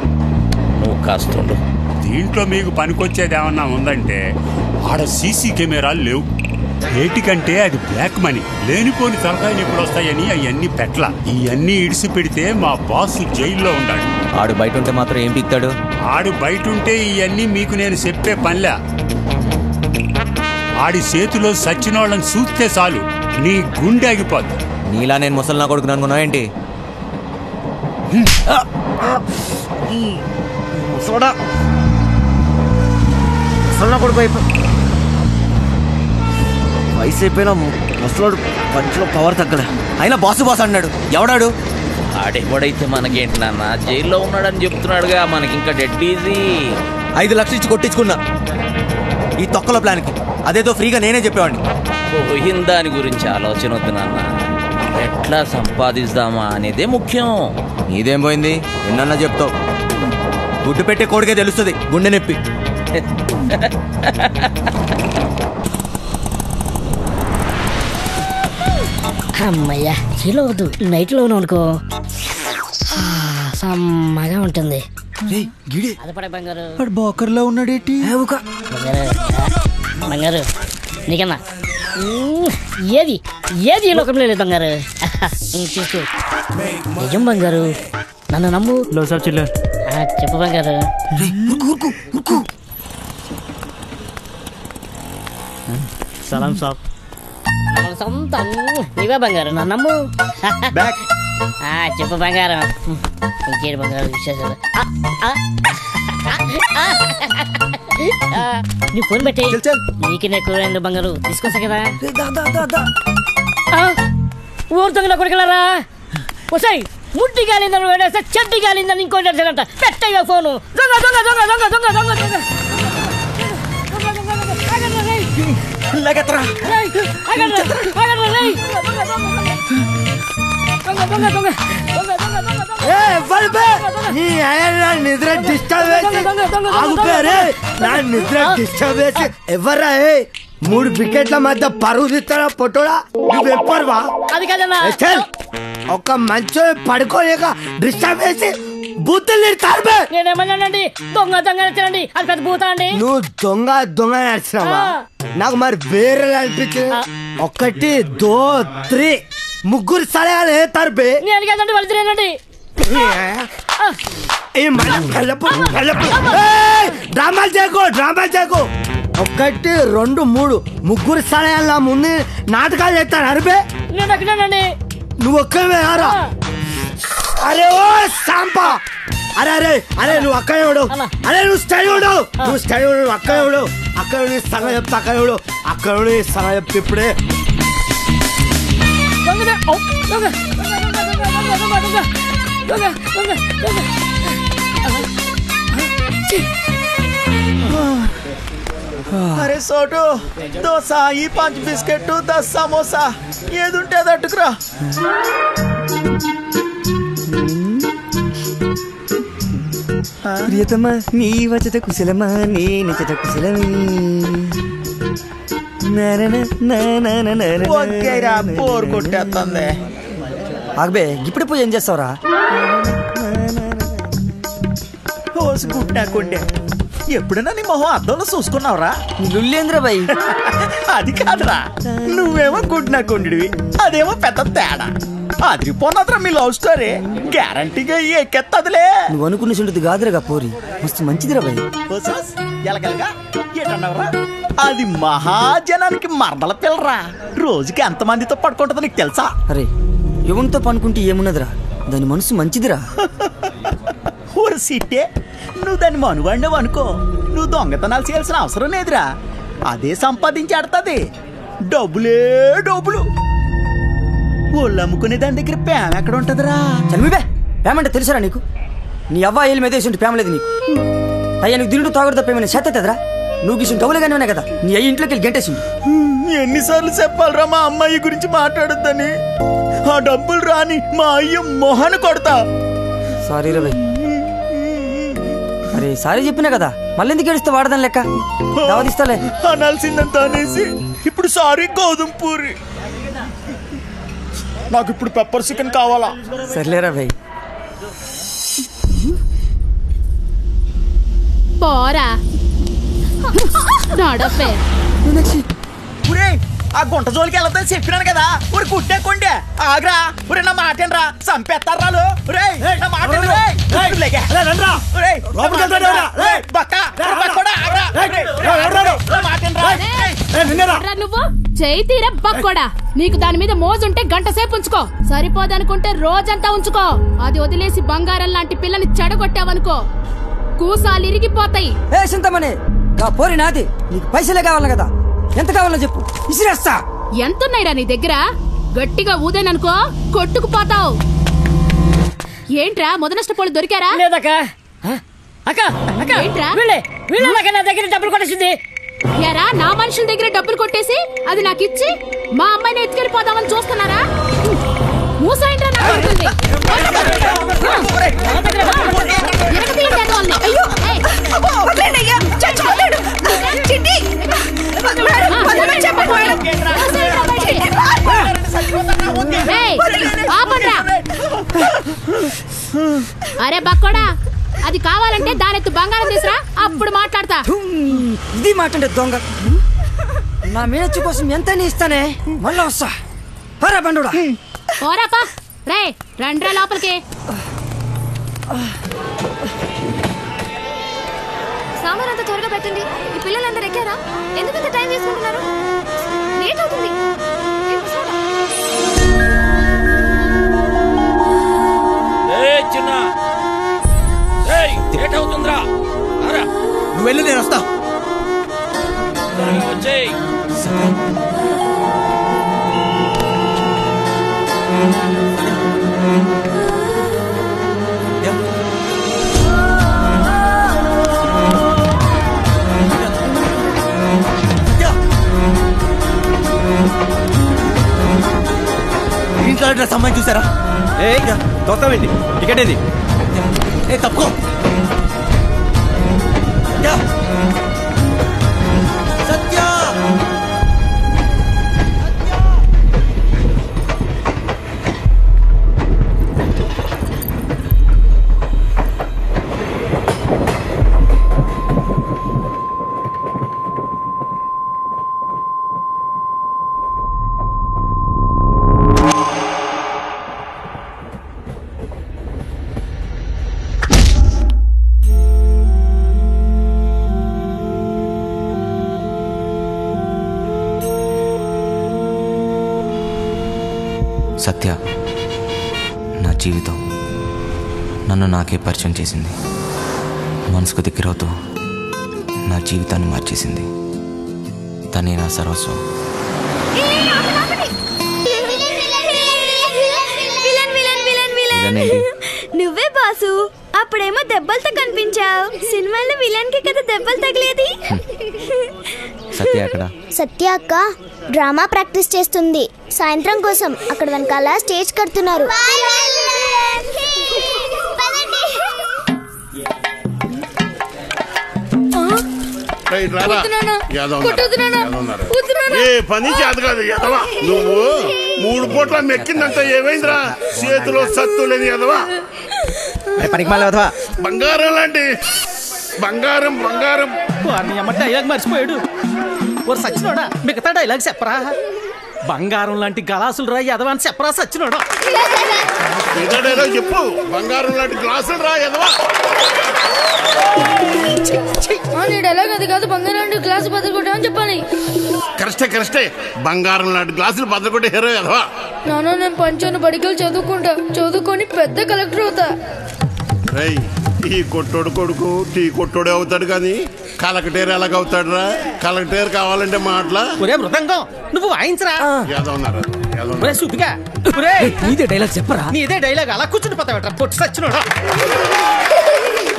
నువ్వు కాస్తుండు. దీంట్లో మీకు పనికొచ్చేది ఏమన్నా ఉందంటే, ఆడ సీసీ కెమెరాలు లేవు. ఏటికంటే అది బ్లాక్ మనీ. లేనిపోని తలకాయలు ఎప్పుడు వస్తాయని అవన్నీ పెట్ల. ఇవన్నీ ఇడిసి పెడితే మా బాస్ జైల్లో ఉండాడు. ఆడు బయట ఉంటే మాత్రం ఏం పీక్తాడు? ఆడు బయట ఉంటే ఇవన్నీ మీకు నేను చెప్పే పనిలే. ఆడి చేతిలో సచ్చినోళ్ళని చూస్తే చాలు నీ గుండె ఆగిపోద్ది. నీలా నేను ముసలి నా కొడుకు అనుకున్నా ఏంటి? వయసు అయిపోయినా ముసలోడు పంచులో పవర్ తగ్గడా. అయినా బాసు బాస్ అన్నాడు. ఎవడాడు? ఆడెవడైతే మనకేంటి నాన్న, జైల్లో ఉన్నాడని చెప్తున్నాడుగా. మనకి ఇంకా డెడ్ ఈజీ. 5 లక్షలు ఇచ్చి కొట్టించుకున్నా ఈ తొక్కల ప్లాన్కి. అదేదో ఫ్రీగా నేనే చెప్పేవాడిని. పోయిన దాని గురించి ఆలోచన వద్దు నాన్న. ఎట్లా సంపాదిస్తామా అనేదే ముఖ్యం. నీదేం పోయింది? ఎన్నన్నా చెప్తావు. గుడ్డు పెట్టే కోడికే తెలుస్తుంది గుండె నొప్పి. అమ్మయ్యా చీలో వద్దు, నైట్ లోనే అనుకో సమ్మగా ఉంటుంది. అదపడే బంగారు బోకర్లో ఉన్నాడేటి? బంగారు నీకన్నా ఏది ఏది ఈ లోకంలో లేదు బంగారు. చూసుకో నిజం బంగారు, నన్ను నమ్ము. చెప్పు బంగారు. సలాం సాబ్. సొంతం నీవే బంగారు, నన్ను నమ్ము. చెప్పు బంగారం. ఇంకేడు బంగారు విశేషాలు? నీ ఫోన్ పెట్టి నీకు నేను కూర బంగారు తీసుకొస్తా కదా. ఊరు దొంగల కొడుకులారా, వసాయి ముట్టి గాలిందని వేడేస్తే చెడ్డి గాలిందని ఇంకోటి అంట. పెట్టయ్యా ఫోను. దొంగ దొంగ దొంగ దొంగ దొంగ దొంగ దొంగ నిద్ర డిస్టర్బ్ చేసి ఎవరా? 3 వికెట్ల మధ్య పరుగు తీస్తారా పొట్టోడా? నువ్వెప్పరువా? అది కదన్నా, ఒక మంచి పడుకోలేక డిస్టర్బ్ చేసి బూతులు తిడతారు. నేనేమన్నానండి? దొంగ దొంగ నచ్చండి, అది పెద్ద బూత అండి. నువ్వు దొంగ దొంగ నడిచినావా? నాకు మరి వేరే అనిపించింది. 1 2 3 ముగ్గురు సలహాలు తరపే. నేను కదండి వాళ్ళు తిరేనండి. డ్రామాలు చేయకు, డ్రామాలు చేయకు. 1 2 3 ముగ్గురు సలహాల ముందు నాటకాలు చేస్తాను అరిపే. నేను అక్కడేనండి. నువ్వు ఒక్కవే ఆరా? అరే ఓ సాంపా, అరే అరే అరే నువ్వు అక్కడ ఎవడు? అరే నువ్వు స్టడీ ఉండవు, నువ్వు స్టడీ ఉండవు. అక్కడ ఎవడు? అక్కడ సగం చెప్తా. అక్కడ ఎవడు? అక్కడ సగం చెప్తే ఇప్పుడే. అరే సోటు, దోశ, ఈ 5 బిస్కెట్, 10 సమోసా, ఏది ఉంటే అది అట్టుకురా. ప్రియతమా నీ వచ్చట కుశలమా, నీ నిచ్చట కుశలమీ. బోర్ కొట్టేస్తుంది. ఆగబే, ఇప్పుడు పోయి ఏం చేస్తావురా? హోసు గుడ్డాకుండే. ఎప్పుడైనా నీ మొహం అద్దంలో చూసుకున్నావురా? నుల్లేంద్ర బాయ్. అది కాదురా, నువ్వేమో గుడ్నాకుండివి, అదేమో పెద్ద తేడా. అదిరిపోన్నదిరా మీ లవ్ స్టోరీ. గ్యారంటీగా ఎక్కెత్తదిలే. నువ్వు అనుకున్న చుంటుంది కాదురా పోరి, మస్తు మంచిదిరా బాయ్. ఎలగలగా ఏంటన్నావురా? అది మహాజనానికి మరదల పిల్లరా. రోజుకి ఎంతమందితో పడుకుంటుందో నీకు తెలుసా? అరే ఎవరితో పనుకుంటే ఏమున్నదిరా, దాని మనసు మంచిదిరా. ఊరు సీటే, నువ్వు దాన్ని మనువాడినావు అనుకో, నువ్వు దొంగతనాలు చేయాల్సిన అవసరం లేదురా. అదే సంపాదించి ఆడుతుంది. డబ్బులే డబ్బులు. ఒళ్ళు అమ్ముకునే దాని దగ్గర ప్రేమ ఎక్కడ ఉంటదిరా? చనిపోయి ప్రేమ అంటే తెలుసారా నీకు? నీ అవ్వ ఏళ్ళు మీద వేసి ప్రేమ లేదు నీకు. అయ్యా నీకు దిండు తాగుడు తప్ప ఏమైనా చేతరా? నువ్వు గీసిన డబ్బులుగానే ఉన్నాయి కదా, నీ అయ్యి ఇంట్లోకి వెళ్ళి గంటేసిండు. ఎన్నిసార్లు చెప్పాలరా మా అమ్మాయి గురించి మాట్లాడొద్దని? ఆ డబ్బులు రాని మా అయ్య మొహను కొడతా. సారీ రా భయ్. అరే సారీ చెప్పినా కదా, మళ్ళీ ఎందుకు ఏడిస్తే వాడదాని లెక్క. దావదిస్తాలే. అనాల్సిందంత అనేసి ఇప్పుడు సారీ గోధుమ పూరి. నాకు ఇప్పుడు పెప్పర్ చికెన్ కావాలా? సర్లేరా భయ్. పోరా నడపే. ఆ గుంట జోలికి వెళ్ళొద్దని చెప్పినాను కదా. ఊరి కుట్టేకోండి. ఆగ్రా, ఊరే నా మాటేనరా, చంపేస్తారు రాలు. నా మాట నువ్వు చేయి తీర బక్కోడా. నీకు దాని మీద మోజుంటే గంట సేపు ఉంచుకో, సరిపోదనుకుంటే రోజంతా ఉంచుకో. అది వదిలేసి బంగారం లాంటి పిల్లని చెడగొట్టావనుకో కూసాలు ఇరిగిపోతాయి. ఏ చింతమనే, పోరి నాది. నీకు పైసలే కావాలి కదా, ఎంత కావాలో చెప్పు, ఇసిరేస్తా. ఎంతున్నాయిరా నీ దగ్గర? గట్టిగా ఊదేననుకో కొట్టుకుపోతావు. ఏంట్రా మొదనష్టపోళ్ళు దొరికారా? లేదక్క. అక్క అక్క ఏంట్రా? వీళ్ళ నా దగ్గర డబ్బులు కొట్టేసింది. యారా, నా మనుషుల దగ్గర డబ్బులు కొట్టేసి అది నాకు ఇచ్చి మా అమ్మాయిని ఎత్తుకెళ్ళిపోదామని చూస్తున్నారా? ఆపండ్రా. అరే బక్కోడా, అది కావాలంటే దానెత్తు బంగారం తీసురా, అప్పుడు మాట్లాడతా. ఇది మాట దొంగ. నా మేనచ్చు కోసం ఎంత ఇస్తానే, మళ్ళా వస్తా. పరా బండుడా. ఓరాపా రే, రండ్రా లోపలికి. సామాన్ అంతా త్వరగా పెట్టండి. ఈ పిల్లలందరూ ఎక్కారా? ఎందుకంత టైం తీసుకుంటున్నారు? లేట్ అవుతుంది. లేట్ అవుతుందిరా. నువ్వు వెళ్ళు, నేను వస్తా. వచ్చేయ్. గ్రీన్ కలర్ డ్రెస్ అమ్మాయి చూసారా? దొక్కవేంటి? టికెట్ ఏది? తప్పుకో. సత్య సత్య నా జీవితం నన్ను నాకే పరిచయం చేసింది. మనసుకు దగ్గరవుతూ నా జీవితాన్ని మార్చేసింది. తనే నా సర్వస్వం. నువ్వే బాసు. అప్పుడేమో దెబ్బలతో కనిపించావు. సినిమాలో విలన్ కి కదా దెబ్బలు తగిలేది. సత్య అక్కడ. సత్య అక్క డ్రామా ప్రాక్టీస్ చేస్తుంది. సాయంత్రం కోసం అక్కడ వెనకాల స్టేజ్ కడుతున్నారు. పని చేత కాదు ఎదవా. నువ్వు 3 పూట్ల మెక్కిందంతా ఏమైందిరా? చేతిలో సత్తు లేని ఎదవా. బంగారం లాంటి బంగారం బంగారం. డైలాగ్ మర్చిపోయాడు. ఓ సచ్చినోడా, మిగతా డైలాగ్ చెప్పరా? బంగారం లాంటి గలాసులు రా ఎదవా అని చెప్పరా సచ్చినోడా? మిగతా డైలాగ్ చెప్పు. బంగారం లాంటి గ్లాసులు రా ఎదవా. డైలాగ్ అది కాదు. బంగారం లాంటి గ్లాసు బద్దలుకొట్టామని చెప్పాలి. కరెక్టే. బంగారం లాంటి గ్లాసులు బద్దలుకొట్టే హీరో ఎదవా. నాన్న నేను పంచాను బడికలు చదువుకొని పెద్ద కలెక్టర్ అవుతా. ఈ కొట్టోడు కొడుకు టీ కొట్టోడే అవుతాడు కానీ కలెక్టర్ ఎలాగవుతాడు రా? కలెక్టర్ కావాలంటే మాటలా. మృదంగం నువ్వు వాయించరా. నీదే డైలాగ్ చెప్పరా? నీదే డైలాగ్ అలా కూర్చుని పోతావట పొట్టు సచ్చినోడా.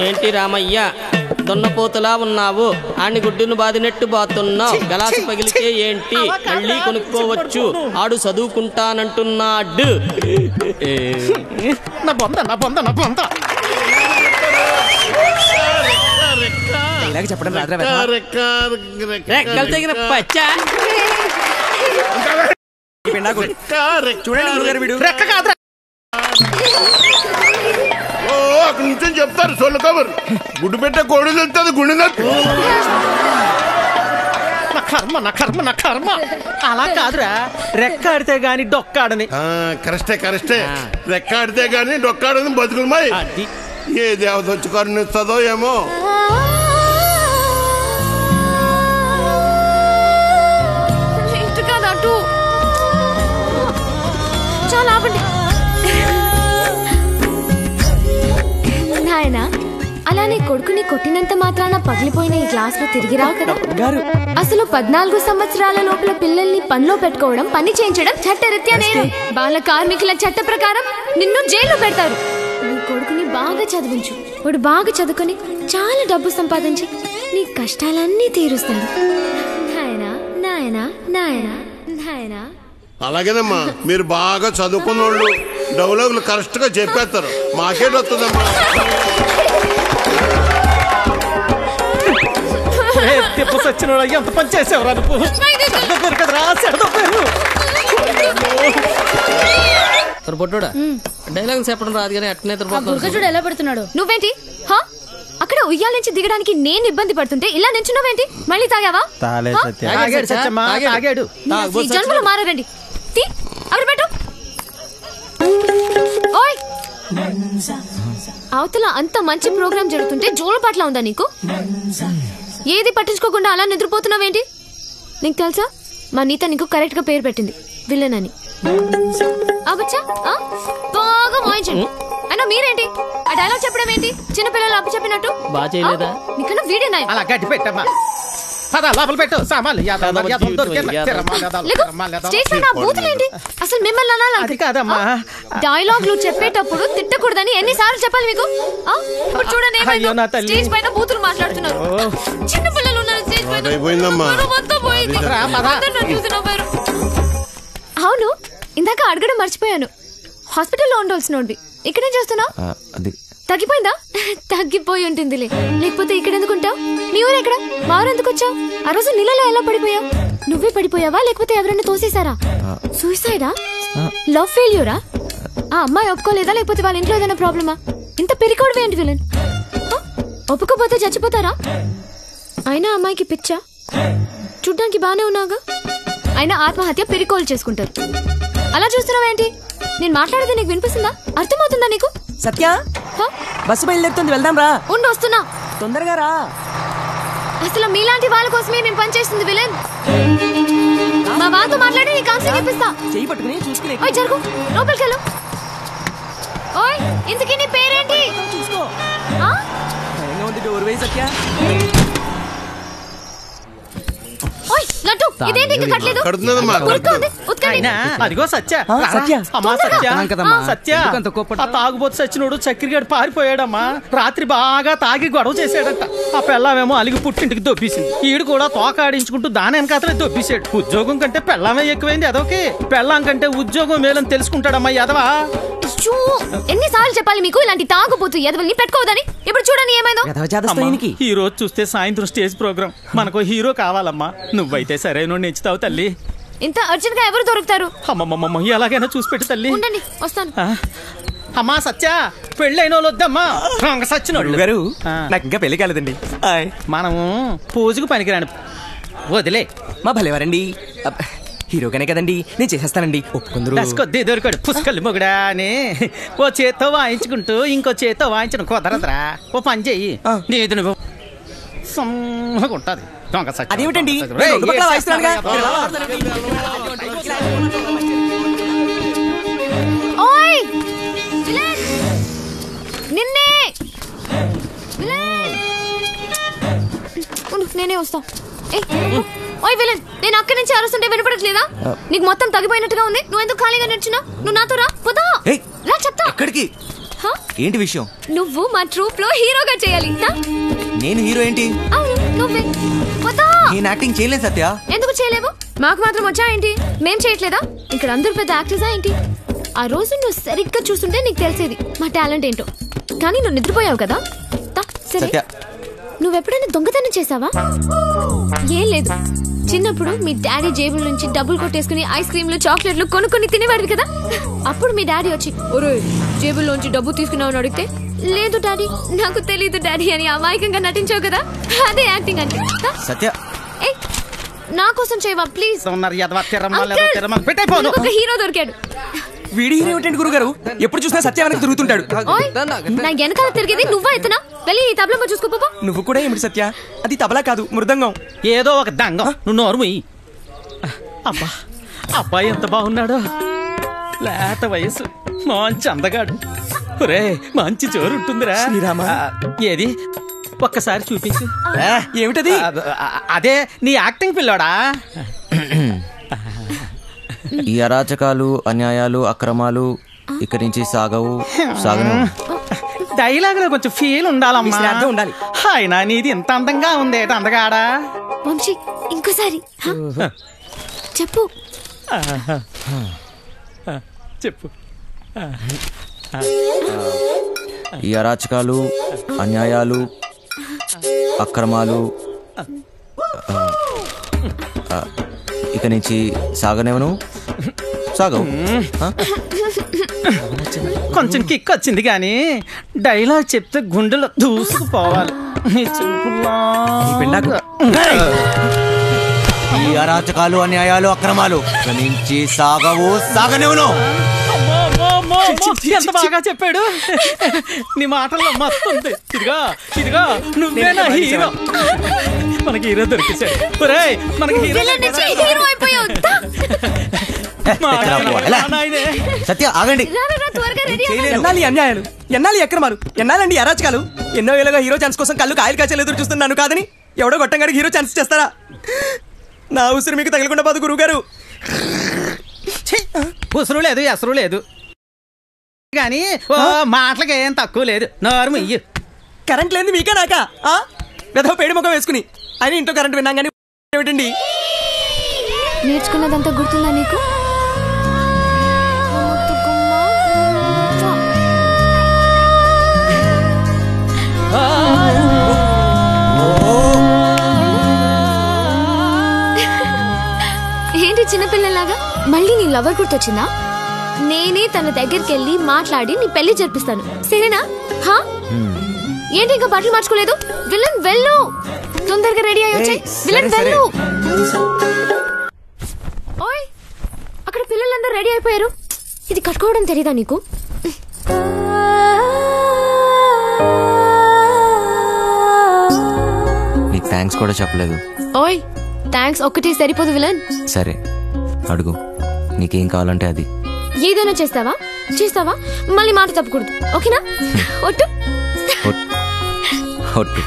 ఏంటి రామయ్య దొన్నపోతులా ఉన్నావు? ఆని గుడ్డును బాదినట్టు బాతున్నావు. గలాసు పగిలితే ఏంటి, మళ్ళీ కొనుక్కోవచ్చు. ఆడు చదువుకుంటానంటున్నాడు. నా బొంద ఇలాగ చెప్పడం తగిన పచ్చ. చూడండి రెక్క కాదురా. అక్కడి నుంచి చెప్తారు సొల్లు కబురు. గుడ్డు పెట్టే కోడి వెళ్తుంది గుండె నొప్పి. నా కర్మ అలా కాదురా. రెక్క ఆడితే గాని డొక్కాడని. కరెక్టే. రెక్క ఆడితే గాని డొక్కాడని బతుకులమాయి. ఏ దేవత వచ్చి కరుణిస్తుందో ఏమో. చాలా ఆపండి నాయనా. అలానే కొడుకుని కొట్టినంత మాత్రాన పగిలిపోయిన ఈ గ్లాస్ లో తిరిగి రావు కదా. అసలు 14 సంవత్సరాల లోపల పిల్లల్ని పనిలో పెట్టుకోవడం, పని చేయించడం చట్టరీత్యా నేరం. బాల కార్మికుల చట్ట ప్రకారం నిన్ను జైల్లో పెడతారు. నీ కొడుకుని బాగా చదివించు. వాడు బాగా చదువుకొని చాలా డబ్బు సంపాదించి నీ కష్టాలన్నీ తీరుస్తాడు. నాయనా నాయనా నాయనా నాయనా. అలాగేనమ్మా, మీరు బాగా చదువుకున్న వాళ్ళు డైలాగులు కరెక్ట్ గా చెప్పేస్తారు. మాకేట్ వస్తుందమ్మా. సచ్చినోడా ఎంత పని చేసేవరా నువ్వు? కదరా పొట్టోడా డైలాగ్ చెప్పడం రాదు కానీ అట్నే చూడు ఎలా పెడుతున్నాడు. నువ్వేంటి అక్కడ ఉయ్యాల నుంచి దిగడానికి నేను ఇబ్బంది పడుతుంటే ఇలా నించున్నావేంటి? మళ్ళీ తాగావా? జన్మలో మారండి. అక్కడ పెట్టు. ఓయ్ అవతల అంత మంచి ప్రోగ్రామ్ జరుగుతుంటే జోలపాట్ల ఉందా నీకు? ఏది పట్టించుకోకుండా అలా నిద్రపోతున్నావేంటి? నీకు తెలుసా మా నీత నీకు కరెక్ట్ గా పేరు పెట్టింది విలన్ అని. అబ్బచ్చా బాగా వాయించండి. అయినా మీరేంటి ఆ డైలాగ్ చెప్పడం ఏంటి? చిన్నపిల్లలు అప్పు చెప్పినట్టు నీకన్నా వీడేనా? అసలు మిమ్మల్ని డైలాగ్లు చెప్పేటప్పుడు తిట్టకూడదని ఎన్నిసార్లు చెప్పాలి మీకు? ఇప్పుడు చూడండి స్టేజ్ పైన బూతులు మాట్లాడుతున్నారు. చిన్న పిల్లలు ఉన్నారు స్టేజ్ పైన. అవును ఇందాక అడగడం మర్చిపోయాను. హాస్పిటల్లో ఉండాల్సినోడివి ఇక్కడేం చేస్తున్నావు? తగ్గిపోయిందా? తగ్గిపోయి ఉంటుందిలే, లేకపోతే ఇక్కడ ఎందుకుంటావు? మీ ఊరు ఎక్కడ? మా ఊరు ఎందుకు వచ్చావు? ఆ రోజు నీళ్ళలో ఎలా పడిపోయావు? నువ్వే పడిపోయావా లేకపోతే ఎవరైనా తోసేశారా? సూసైడా? లవ్ ఫెయిల్యూరా? ఆ అమ్మాయి ఒప్పుకోలేదా లేకపోతే వాళ్ళ ఇంట్లో ఏదైనా ప్రాబ్లమా? ఇంత పెరికోవడం ఏంటి విలన్? ఒప్పుకోపోతే చచ్చిపోతారా? అయినా అమ్మాయికి పిచ్చా? చూడ్డానికి బానే ఉన్నాగా. అయినా ఆత్మహత్య పెరికోలు చేసుకుంటారు. అలా చూస్తున్నావేంటి? నేను మాట్లాడేది నీకు వినిపిస్తుందా? అర్థమవుతుందా నీకు? సత్య బస్సు బయలుదేరుతుంది, వెళ్దాం రా. ఉండి వస్తున్నా, తొందరగా రా. అసలు మీలాంటి వాళ్ళ కోసమే మేము పనిచేస్తుంది విలన్. మా వాళ్ళతో మాట్లాడి నీ కౌన్సిలింగ్ ఇప్పిస్తా. చెయ్యి పట్టుకుని చూసుకునే. ఓయ్ జరుగు, లోపలికెళ్ళు. ఓయ్ ఇంతకీ నీ పేరేంటి? చూసుకో. డోర్ వేయి సత్య. ఓయ్ లడ్డు ఇదేంటి ఇంకా కట్టలేదు? అదిగో సత్య. అమ్మా సత్య, సత్య ఆ తాగుబోతు సచ్చినోడు చక్రిగాడు పారిపోయాడమ్మా. రాత్రి బాగా తాగి గొడవ చేశాడట. ఆ పెళ్ళామేమో అలిగి పుట్టింటికి దొబ్బేసింది. ఈడు కూడా తోకాడించుకుంటూ దాని వెనకాతలే దొబ్బేశాడు. ఉద్యోగం కంటే పెళ్ళామే ఎక్కువైంది అదొకే. పెళ్ళాం కంటే ఉద్యోగం మేలని తెలుసుకుంటాడమ్మా ఎదవా. ఎన్నిసార్లు చెప్పాలి మీకు ఇలాంటి తాగుబోతు ఎదవల్ని పెట్టుకోవద్దని? ఇప్పుడు చూడండి ఏమైందో. ఈ రోజు చూస్తే సాయంత్రం స్టేజ్ ప్రోగ్రామ్, మనకు హీరో కావాలమ్మా. నువ్వైతే సరైన నెచ్చుతావు తల్లి. ఇంత అర్జెంట్ గా ఎవరు దొరుకుతారు? అమ్మమ్మమ్మ ఎలాగైనా చూసి పెట్టు తల్లి. ఉండండి వస్తాను. అమ్మా సత్య పెళ్ళైన వాళ్ళు వద్దమ్మా. సచ్చినోళ్ళు గారు నాకు ఇంకా పెళ్లి కాలేదండి. మనము పూజకు పనికిరాను వదిలే. మా భలేవారండి, హీరోగానే కదండి, నేను చేసేస్తానండి. ఒప్పుకుందరు కొద్ది దొరికాడు పుష్కలు మొగుడా అని. ఓ చేత్తో వాయించుకుంటూ ఇంకో చేత్తో వాయించడం కుదరదురా. ఓ పని చెయ్యి, నీది నువ్వు సమ్మగుంటది. అదేమిటండి నిన్నే నేనే వస్తా. ఓయ్ విలన్, నేను అక్కడి నుంచి అరుస్తుంటే వినపడట్లేదా? నీకు మొత్తం తగ్గిపోయినట్టుగా ఉంది. నువ్వు ఎందుకు ఖాళీగా నిల్చున్నా? నువ్వు నాతో రా. పోదా రా చెప్తా. ఎక్కడికి? ఏంటి విషయం? నువ్వు మా ట్రూప్ లో హీరోగా చేయాలి. నేను హీరో ఏంటి? అవును నువ్వే. పోదా. నేను యాక్టింగ్ చేయలేదు సత్య. ఎందుకు చేయలేవు? మాకు మాత్రం వచ్చా ఏంటి? మేం చేయట్లేదా? ఇక్కడ అందరు పెద్ద యాక్టర్సా ఏంటి? ఆ రోజు నువ్వు సరిగ్గా చూస్తుంటే నీకు తెలిసేది మా టాలెంట్ ఏంటో. కానీ నువ్వు నిద్రపోయావు కదా. సరే నువ్వెప్పుడైనా దొంగతనం చేసావా? ఏం లేదు, చిన్నప్పుడు మీ డాడీ జేబుల నుంచి డబ్బులు కొట్టేసుకుని ఐస్ క్రీమ్లు చాక్లెట్లు కొనుక్కొని తినేవాడు కదా. అప్పుడు మీ డాడీ వచ్చి ఒరే జేబుల్లోంచి డబ్బు తీసుకున్నావు అడిగితే లేదు డాడీ నాకు తెలీదు డాడీ అని అమాయకంగా నటించావు కదా. అదే యాక్టింగ్ అంటే. సత్య నా కోసం చేయవా ప్లీజ్. ఒక హీరో దొరికాడు. వీడి హీరో ఏంటండి గురుగారు? ఎప్పుడు చూసినా సత్య వెనక తిరుగుతుంటాడు. నా వెనకాల తిరిగేది నువ్వా ఎత్తునా? వెళ్ళి ఈ తబలా చూసుకోపో. నువ్వు కూడా ఏమిటి సత్య? అది తబలా కాదు, మృదంగం. ఏదో ఒక దంగం. నువ్వు నోరు అబ్బా అబ్బాయి ఎంత బాగున్నాడో. లేత వయసు, మంచి అందగాడు. ఒరే మంచి జోరు ఉంటుందిరా. ఏది ఒక్కసారి చూపించు. ఏమిటది? అదే నీ యాక్టింగ్ పిల్లోడా. ఈ అరాచకాలు, అన్యాయాలు, అక్రమాలు ఇక్కడి నుంచి సాగను. డైలాగ్ లో కొంచెం ఫీల్ ఉండాలమ్మా. ఉండాలి. అయినా నీది ఇంత అందంగా ఉంది అందగాడా. వంశీ ఇంకోసారి చెప్పు. చెప్పు. ఈ అరాచకాలు, అన్యాయాలు, అక్రమాలు ఇక నుంచి సాగవు. కొంచెం కిక్ వచ్చింది కానీ డైలాగ్ చెప్తే గుండెలో దూసుకుపోవాలి. ఈ అరాచకాలు, అన్యాయాలు, అక్రమాలు నుంచి సాగవు, సాగనివ్వను. ఎంత బాగా చెప్పాడు. నీ మాటల్లో మస్తు ఉంది. ఇదిగా నువ్వేనా హీరో? మనకి హీరో దొరికేశాడు. మనకి హీరో సత్య ఆగండి. ఎన్నాలి అన్యాయాలు, ఎన్నాలి అక్రమాలు, ఎన్నాలండి అరాచకాలు. ఎన్నో ఏళ్ళగా హీరో ఛాన్స్ కోసం కళ్ళు కాయలు కాచేలు ఎదురు చూస్తున్నాను కాదని ఎవడో గొట్టంగాడికి హీరో ఛాన్స్ చేస్తారా? నా ఉసురు మీకు తగలకుండా పోదు గురువుగారు. ఉసురు లేదు, ఎసరు లేదు కానీ మాటలకి ఏం తక్కువ లేదు. నోరు ఇయ్యు. కరెంట్ లేని మీకే నాక వెధవ పేడి ముఖం వేసుకుని అయినా ఇంట్లో కరెంట్ విన్నాం కానీ ఏమిటండి? నేర్చుకున్నదంతా గుర్తుందా నీకు? ఏంటి చిన్నపిల్లలాగా మళ్ళీ నీ లవర్ గుర్తొచ్చిందా? నేనే తన దగ్గరికి వెళ్ళి మాట్లాడి నీ పెళ్లి జరిపిస్తాను, సరేనా? హా ఏంటి ఇంకా బట్టలు మార్చుకోలేదు? విలన్ వెళ్ళు, తొందరగా రెడీ అయ్యి వచ్చాయి. విలన్ వెళ్ళు. ఓయ్ అక్కడ పిల్లలందరూ రెడీ అయిపోయారు. ఇది కట్టుకోవడం తెలీదా నీకు? నీకు థ్యాంక్స్ కూడా చెప్పలేదు. ఓయ్ థ్యాంక్స్ ఒక్కటే సరిపోదు విలన్. సరే అడుగు, నీకేం కావాలంటే అది. ఏదైనా చేస్తావా మళ్ళీ మాట తప్పకూడదు, ఓకేనా? ఒట్టు ఒట్టు.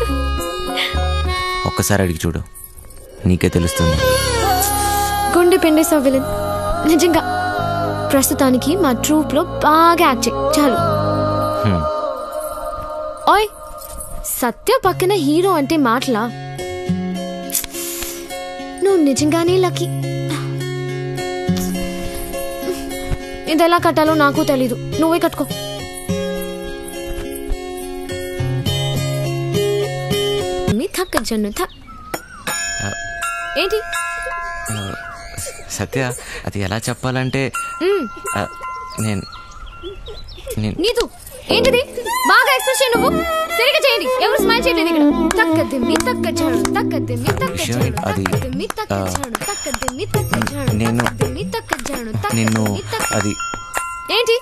ఒక్కసారి అడిగి చూడు, నీకే తెలుస్తుంది. గుండె పిండేసావు విలన్. నిజంగా ప్రస్తుతానికి మా ట్రూప్ లో బాగా యాక్ట్ చేయి చాలు. ఓయ్ సత్య పక్కన హీరో అంటే మాటలా? నువ్వు నిజంగానే లక్కీ. ఇది ఎలా కట్టాలో నాకు తెలీదు, నువ్వే కట్టుకో. ఏంటి సత్య, అది ఎలా చెప్పాలంటే నీదు ఏంటిది? బాగా ఎక్స్ప్రెషన్ నువ్వు సరిగా చేయండి. ఎవరు స్మైల్ చేయలేదు ఇక్కడ. తక్కదిమ్మి తక్కచాడు, తక్కదిమ్మి తక్కచాడు, తక్కదిమ్మి తక్కచాడు, తక్కదిమ్మి తక్కచాడు, తక్కదిమ్మి తక్కచాడు, నిన్ను అది ఏంటి?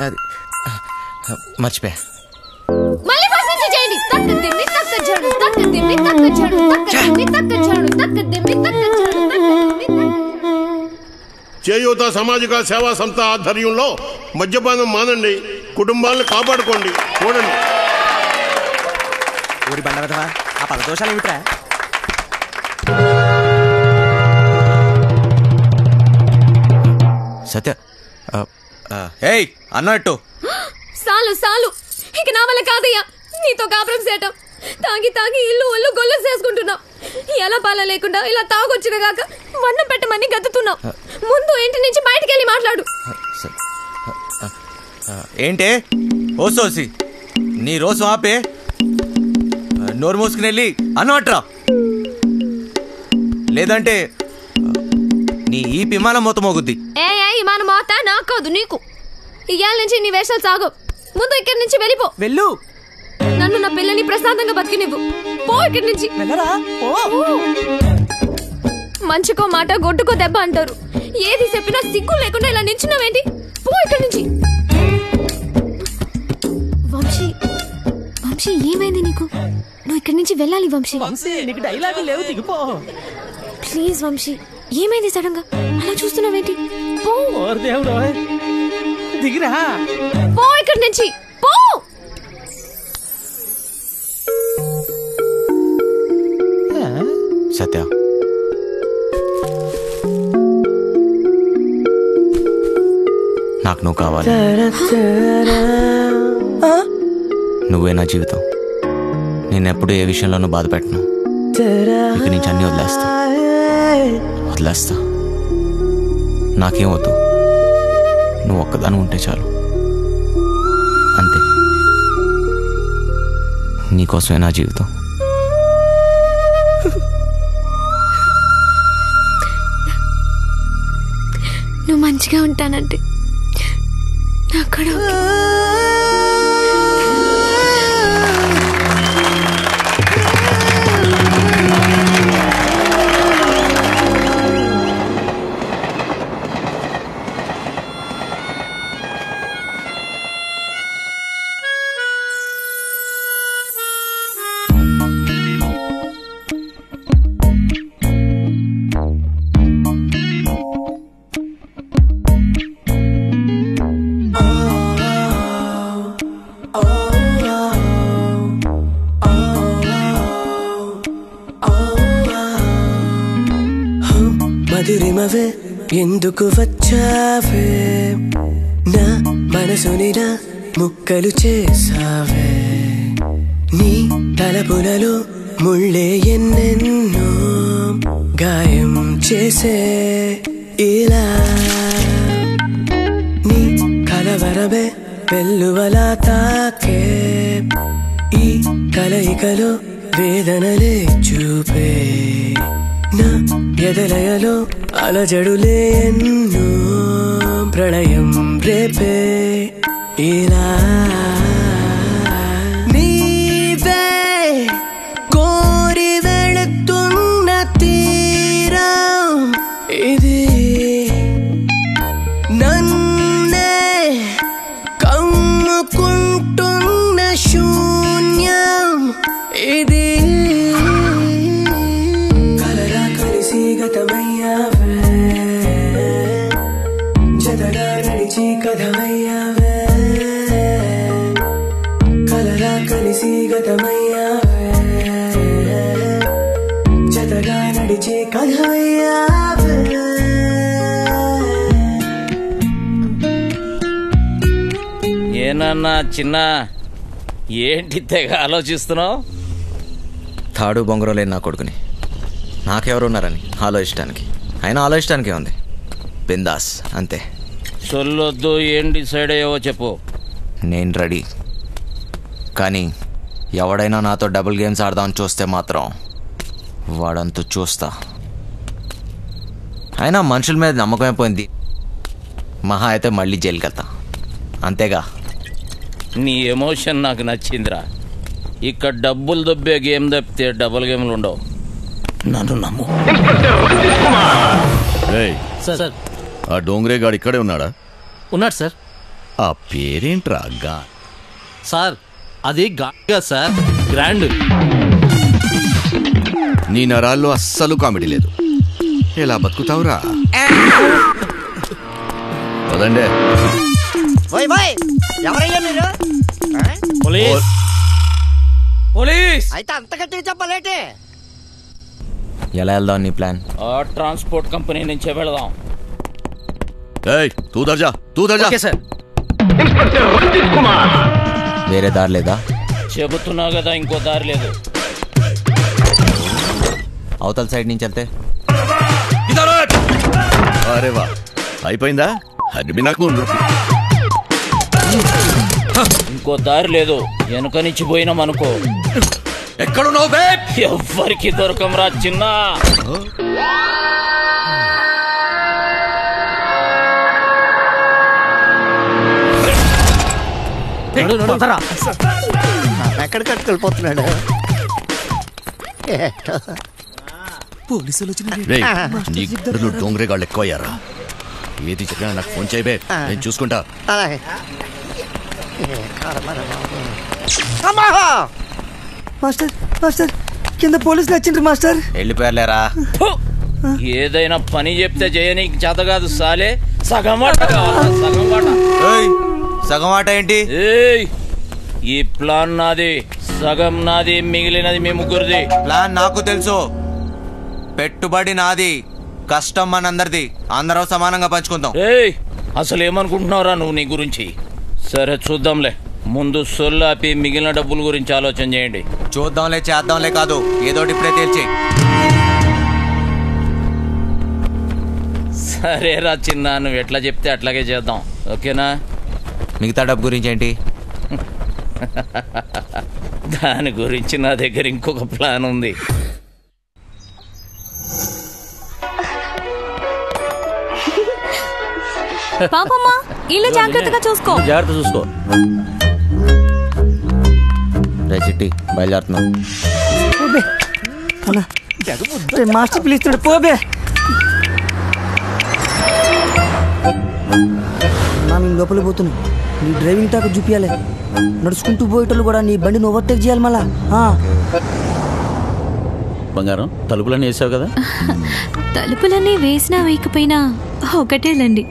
అది మర్చిపోయా. మళ్ళీ ఫస్ట్ నుంచి చేయండి. తక్కదిమ్మి తక్కచాడు, తక్కదిమ్మి తక్కచాడు, తక్కదిమ్మి తక్కచాడు, తక్కదిమ్మి తక్కచాడు. చేయూత సామాజిక సేవా సంస్థ ఆధ్వర్యంలో మద్యపానం మానండి, కుటుంబాలను కాపాడుకోండి. చూడండి ఊరి బండవదవా ఆ పదదోషాలు ఏమిట్రా? సత్య ఏయ్ అన్నట్టు సాలు ఇక నా వల్ల కాదయ్యా నీతో కాపురం చేయటం. తాగి ఇల్లు ఒళ్ళు గొల్ల చేసుకుంటున్నావు. ఎలా పాల లేకుండా ఇలా తాగొచ్చిన గాక వన్నం పెట్టమని గతుతున్నావు. ముందు ఇంటి నుంచి బయటికి వెళ్ళి మాట్లాడు. ఏంటే ఓసోసి నీ రోజు ఆపే, నోరు మూసుకుని వెళ్ళి అన్నట్రా, లేదంటే నీ ఈ విమానం మొత్తం మోగుద్ది. విమానం మోత నాకు కాదు నీకు. ఇవాళ నుంచి నీ వేషాలు సాగు. ముందు ఇక్కడి నుంచి వెళ్ళిపో. వెళ్ళు. నన్ను నా పిల్లని ప్రశాంతంగా బతికినివ్వు. పో ఇక్కడి నుంచి. మంచికో మాట గొడ్డుకో దెబ్బ అంటారు. ఏది చెప్పినా సిగ్గు లేకుండా ఇలా నిల్చున్నావేంటి? పో ఇక్కడి నుంచి. వంశీ ఏమైంది నీకు? నువ్వు ఇక్కడి నుంచి వెళ్ళాలి వంశీ. నీకు డైలాగ్ లేవు, దిగిపో ప్లీజ్ వంశీ. ఏమైంది సడన్ గా అలా చూస్తున్నావేంటి? పో. దేవుడు దిగిరా. పో ఇక్కడి నుంచి పో. సత్య నాకు నువ్వు కావాలి. నువ్వే నా జీవితం. నేనెప్పుడు ఏ విషయంలోనూ బాధ పెట్టను. ఇక నుంచి అన్నీ వదిలేస్తా. నాకేం వద్దు, నువ్వు ఒక్కదాని ఉంటే చాలు. అంతే, నీకోసమే నా జీవితం. నువ్వు మంచిగా ఉంటానంటే మధురిమవే ఎందుకు వచ్చావే నా మనసుని నా ముక్కలు చేసావే నీ తలపులలో ముళ్ళే ఎన్నెన్నో గాయం చేసే ఇలా నీ కలవరమే వెల్లువలా తాకే ఈ కలయికలో వేదనలే చూపే నా ఎదలయలో అలజడులే ఎన్నో ప్రళయం రేపే ఇలా నీవే కోరి వెళుతున్న తీరం ఇది నన్నే కమ్ముకుంటున్న శూన్యం ఇది గతమయ్యావే జతగా నడిచి కథమయ్యావే కలరా కలిసి గతమయ్యావే జతగా నడిచి కథమయ్యావే ఏనన్నా చిన్న ఏంటి తెగ ఆలోచిస్తున్నావు? తాడు బొంగరం లేని నా కొడుకుని నాకెవరున్నారని ఆలోచించడానికి. అయినా ఆలోచించడానికే ఉంది. బిందాస్ అంతే. సొల్లొద్దు, ఏం డిసైడ్ అయ్యావో చెప్పు. నేను రెడీ. కానీ ఎవడైనా నాతో డబుల్ గేమ్స్ ఆడదామని చూస్తే మాత్రం వాడంతూ చూస్తా. అయినా మనుషుల మీద నమ్మకం అయిపోయింది. మహా అయితే మళ్ళీ జైలుకి వెళ్తా అంతేగా. నీ ఎమోషన్ నాకు నచ్చిందిరా. ఇక్కడ డబ్బులు దొబ్బే గేమ్ తప్పితే డబుల్ గేమ్లు ఉండవు. నన్ను నమ్ము. సార్, ఆ డోంగ్రే గాడు ఇక్కడే ఉన్నాడా? ఉన్నాడు సార్. ఆ పేరేంట్రా? సార్ అది గా సార్, గ్రాండ్. నీ నరాల్లో అస్సలు కామెడీ లేదు. ఎలా బతుకుతావురా? వదండే. ఎవరయ్యా మీరు? పోలీస్. పోలీస్ అయితే అంత గట్టిగా చెప్పలేటే. ఎలా వెళ్దాం నీ ప్లాన్? ట్రాన్స్పోర్ట్ కంపెనీ నుంచే వెళదాం. వేరే దారి లేదా? చెబుతున్నా కదా, ఇంకో దారి లేదు. అవతల సైడ్ నుంచి వెళ్తే అరే వా, అయిపోయిందా? అది నాకు ఇంకో దారి లేదు. వెనుక నుంచి పోయినాం అనుకో. ఎక్కడున్నావు? ఎవ్వరికి దొరకంరా చిన్న. ఎక్కడికి వెళ్ళిపోతున్నాడు? పోలీసులు డోంగ్రే గాళ్ళు ఎక్కువయ్యారా? ఏది చెప్పినా నాకు ఫోన్ చేయబే, నేను చూసుకుంటా. మాస్టర్ మాస్టర్, కింద పోలీసులు వచ్చిండ్రు మాస్టర్. వెళ్ళిపోయారులేరా. ఏదైనా పని చెప్తే చేయనీకి చేత కాదు సాలే. సగం వాట కావాలా? సగం వాట. సగం వాట ఏంటి? ఈ ప్లాన్ నాది, సగం నాది, మిగిలినది మీ ముగ్గురిది. ప్లాన్ నాకు తెలుసు. పెట్టుబడి నాది, కష్టం మనందరిది. అందరం సమానంగా పంచుకుందాం. అసలు ఏమనుకుంటున్నావురా నువ్వు నీ గురించి? సరే చూద్దాంలే. ముందు సొల్లాపి మిగిలిన డబ్బుల గురించి ఆలోచన చేయండి. చూద్దాంలే చేద్దాంలే కాదు, ఏదోటి ఇప్పుడే తేల్చి. సరేరా చిన్న, నువ్వు ఎట్లా చెప్తే అట్లాగే చేద్దాం. ఓకేనా? మిగతా డబ్బు గురించి ఏంటి? దాని గురించి నా దగ్గర ఇంకొక ప్లాన్ ఉంది. పాపమ్మా ఇల్లు జాగ్రత్తగా చూసుకో. జాగ్రత్త చూసుకో. రే చిట్టి బయలుదేరుతున్నాం. మాస్టర్ పిలుస్తాడు పోబే. మేము లోపలికి పోతున్నాం. నీ డ్రైవింగ్ టాక్ చూపించాలి. నడుచుకుంటూ పోయేటోళ్ళు కూడా నీ బండిని ఓవర్టేక్ చేయాలి మళ్ళా. బంగారం తలుపులన్నీ వేసావు కదా? తలుపులన్నీ వేసినా వేయకపోయినా ఒకటేలండి.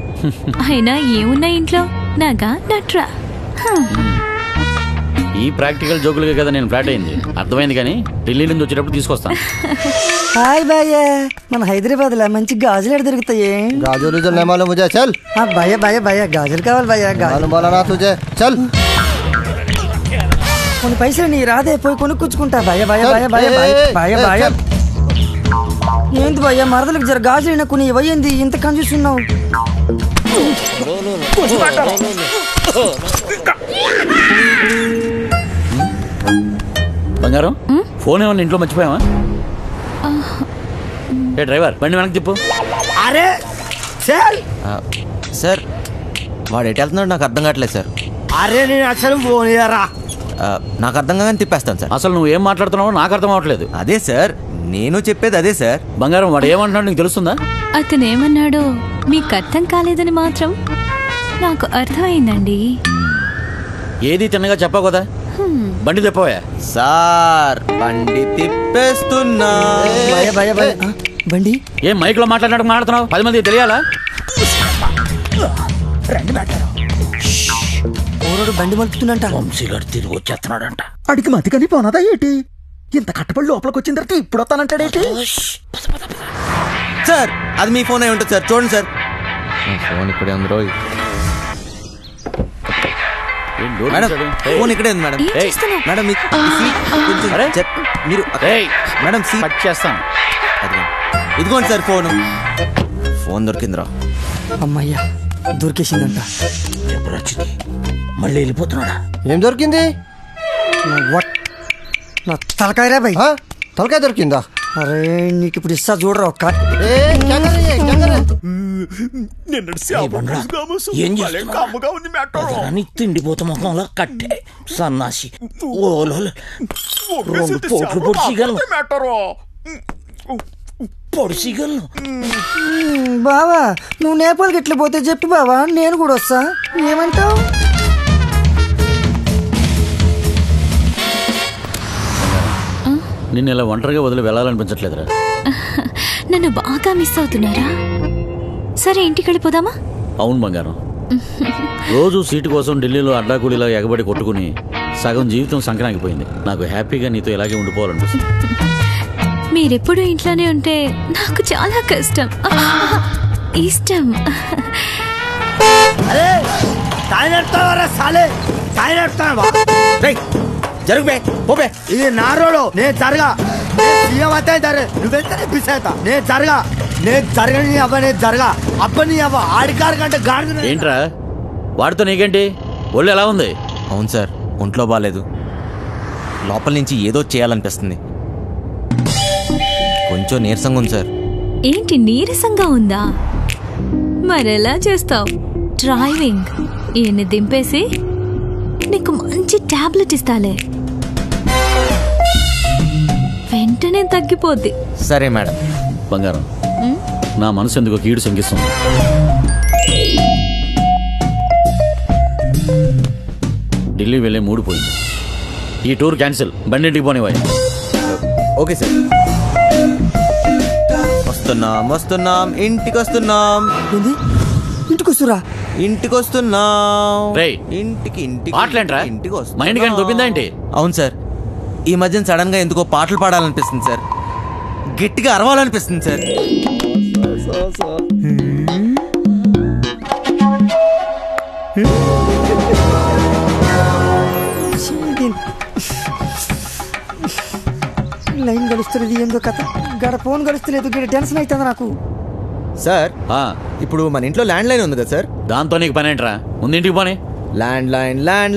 అయినా ఏమున్నా ఇంట్లో నాగా నట్రా. ఈ ప్రాక్టికల్ జోకులుగా కదా నేను ఫ్లాట్ అయింది. అర్థమైంది, కానీ ఢిల్లీ నుంచి వచ్చేటప్పుడు తీసుకొస్తాను. హాయ్ భయ్య, మన హైదరాబాద్ లో మంచి గాజులు ఎక్కడ దొరుకుతాయి? गाजर उजर नहीं मालूम मुझे चल। భయ్య భయ్య భయ్య గాజులు కావాలి భయ్య. मालूम बोला ना तुझे चल। కొన్ని పైసలు నీ రాదే పోయి కొనుక్కుంటా భయ్య భయ్య భయ్య భయ్య భయ్య భయ్య. ఏంటి భయ్య మరదలకు జర గాజులు కొన్ని ఇవ్వయింది ఇంత కన్ఫ్యూస్తున్నావు. బంగారం ఫోన్ ఏమన్నా ఇంట్లో మర్చిపోయావా? ఏ డ్రైవర్ బండి వెనక్కి చెప్పు. అరే సార్ వాడు ఎటు వెళ్తున్నాడు నాకు అర్థం కావట్లేదు సార్. అరే నేను అసలు ఫోన్ ఇయ్యరా. నాకు అర్థం కాగానే తిప్పేస్తాను సార్. అసలు నువ్వు ఏం మాట్లాడుతున్నావో నాకు అర్థం అవ్వట్లేదు. అదే సార్ నేను చెప్పేది అదే సార్. బంగారం వాడు ఏమంటున్నాడు నీకు తెలుస్తుందా? అతను ఏమన్నాడో మీకు అర్థం కాలేదని మాత్రం నాకు అర్థమైందండి. ఏది తిన్నగా చెప్పావు కదా. బండి తిప్పవా సార్? బండి తిప్పేస్తున్నా. బండి ఏం మైక్ లో మాట్లాడుతున్నావు? 10 మంది తెలియాలా? బండి మలుపుతున్నంట. వంశీగాడు తిరిగి వచ్చేస్తున్నాడంట. అడిగి మతికని పోనదా ఏంటి? ఇంత కట్టబడి లోపలికి వచ్చిన తర్వాత ఇప్పుడు వస్తానంటాడేంటి? సార్ అది మీ ఫోన్ అయి ఉంటుంది సార్, చూడండి సార్. ఫోన్ ఇక్కడే ఉంది రోయ్. మేడం ఫోన్ ఇక్కడే ఉంది మేడం. మేడం మీరు మేడం కట్ చేస్తాను. ఇదిగోండి సార్ ఫోను. ఫోన్ దొరికిందిరా. అమ్మయ్యా దొరికేసిందంట. ఎప్పుడు వచ్చింది? మళ్ళీ వెళ్ళిపోతున్నాడా? ఏం దొరికింది? నా తలకాయరా భయ్. తలకాయ దొరికిందా? అరే నీకు ఇప్పుడు ఇస్తా చూడరా ఒక్క. తిండిపోత మొహంలో కట్టే సన్నాసి ఓలో 2 పోట్లు పొడిసిగలను. బావా నువ్వు నేపాల్కి ఎట్లా పోతే చెప్పు బావా, నేను కూడా వస్తా. ఏమంటావు? నిన్ను ఇలా ఒంటరిగా వదిలి వెళ్ళాలనిపించట్లేదురా. నన్ను బాగా మిస్ అవుతున్నారా? సరే ఇంటికి వెళ్ళిపోదామా? అవును బంగారం, రోజు సీటు కోసం ఢిల్లీలో అడ్డాకూలీలా ఎగబడి కొట్టుకుని సగం జీవితం సంక్రాంతిపోయింది. నాకు హ్యాపీగా నీతో ఇలాగే ఉండిపోవాలనిపిస్తుంది. మీరెప్పుడు ఇంట్లోనే ఉంటే నాకు చాలా కష్టం, ఇష్టం. ఇది నా రోడ్, నేను జరగా నువ్వెంత పిసేత నేను జరగా జరగని అవ్వ నేను జరగా అబ్బని అవ్వ ఆడికారు కంటే గాడి. ఏంట్రా వాడితో నీకేంటి? ఒళ్ళు ఎలా ఉంది? అవును సార్ ఒంట్లో బాగాలేదు. లోపల నుంచి ఏదో చేయాలనిపిస్తుంది. కొంచెం నీరసంగా ఉంది సార్. ఏంటి నీరసంగా ఉందా? మరెలా చేస్తావు? డ్రైవింగ్ ఈయన్ని దింపేసి నీకు మంచి టాబ్లెట్ ఇస్తాలే, వెంటనే తగ్గిపోద్ది. సరే మేడం. బంగారం నా మనసు ఎందుకు కీడు శంకిస్తుంది. ఢిల్లీ వెళ్ళే మూడు పోయింది. ఈ టూర్ క్యాన్సిల్, బండింటికి పోనివ్వాలి. Okay sir. వస్తున్నాం ఇంటికి వస్తున్నాం. ఇంటికి వస్తురా? ఇంటికి వస్తున్నాం. ఇంటికి మైండ్ కానీ దొబ్బిందా ఏంటి? అవును సార్, ఈ మధ్యన సడన్ గా ఎందుకో పాటలు పాడాలనిపిస్తుంది సార్, గట్టిగా అరవాలనిపిస్తుంది సార్. లైన్ గడుస్తున్నది ఏందో కథ, గడ ఫోన్ గడుస్తలేదు, గడ టెన్షన్ అవుతుంది నాకు. సార్ ఇప్పుడు మన ఇంట్లో ల్యాండ్ లైన్ ఉంది కదా సార్, దాంతో నీకు పని ఏంట్రా? ముందు ఇంటికి పోనీ. ల్యాండ్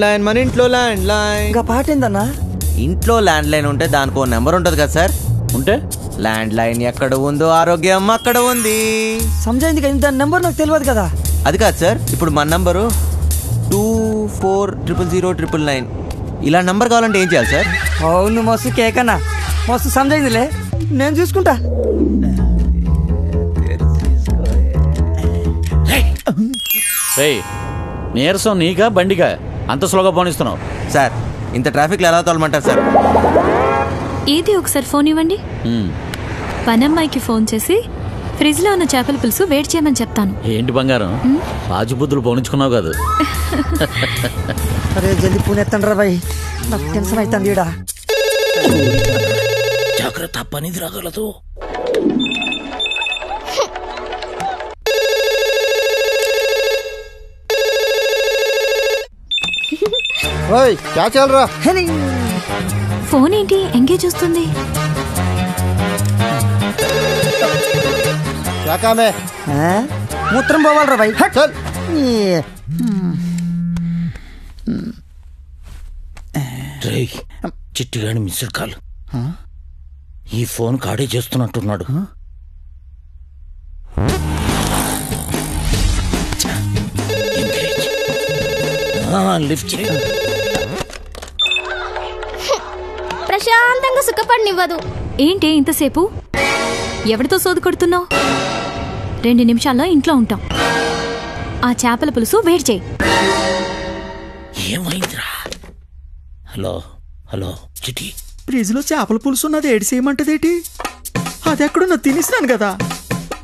లైన్ మన ఇంట్లో ల్యాండ్ లైన్. ఇంకా పాట ఏందన్నా? ఇంట్లో ల్యాండ్ లైన్ ఉంటే దానికి నెంబర్ ఉంటుంది కదా సార్. ఉంటే ల్యాండ్ లైన్ ఎక్కడ ఉందో ఆరోగ్యం అక్కడ ఉంది. సమజైంది కదా, దాని నెంబర్ నాకు తెలియదు కదా. అది కాదు సార్, ఇప్పుడు మన నంబరు 24000999. ఇలా నంబర్ కావాలంటే ఏం చేయాలి సార్? అవును మస్తు కేకన్నా, మస్తు సమజైందిలే, నేను చూసుకుంటా. నీరసం నీకా బండిగా అంత స్లోగా పోనిస్తున్నావు? సార్ ఇంత ట్రాఫిక్లో ఎలా తోలమంటారు సార్? ఏది ఒకసారి ఫోన్ ఇవ్వండి. పనమ్మాయికి ఫోన్ చేసి ఫ్రిడ్జ్లో ఉన్న చేపల పులుసు వేడి చేయమని చెప్తాను. ఏంటి బంగారం, పాచిబుద్ధులు పోనించుకున్నావు కాదు? అరే జల్దీ పూనెత్తండి రా బాయ్, నాకు టెన్షన్ అవుతుంది ఈడ. జాగ్రత్త, పనిది రాగలదు. ఓయ్ క్యా చల్ రా? ఫోన్ ఏంటి ఎంగేజ్ వస్తుంది? क्या काम है? మూత్రం పోవాలరా బాయ్. चल. చిట్టిగాని మిస్డ్ కాల్. ఈ ఫోన్ కాడే చేస్తున్నట్టున్నాడు. లిఫ్ట్ చేయి. ప్రశాంతంగా సుఖపడినివ్వదు. ఏంటి ఇంతసేపు? ఎవరితో సోదు కొడుతున్నావు? 2 నిమిషాల్లో ఇంట్లో ఉంటాం. ఆ చేపల పులుసు వేడి చేయి. ఏమైందిరా? హలో హలో చిటి, ఫ్రిడ్జ్ లో చేపల పులుసు ఉన్నది ఏడు చేయమంటదేటి? అది ఎక్కడున్నా తినేసినాను కదా,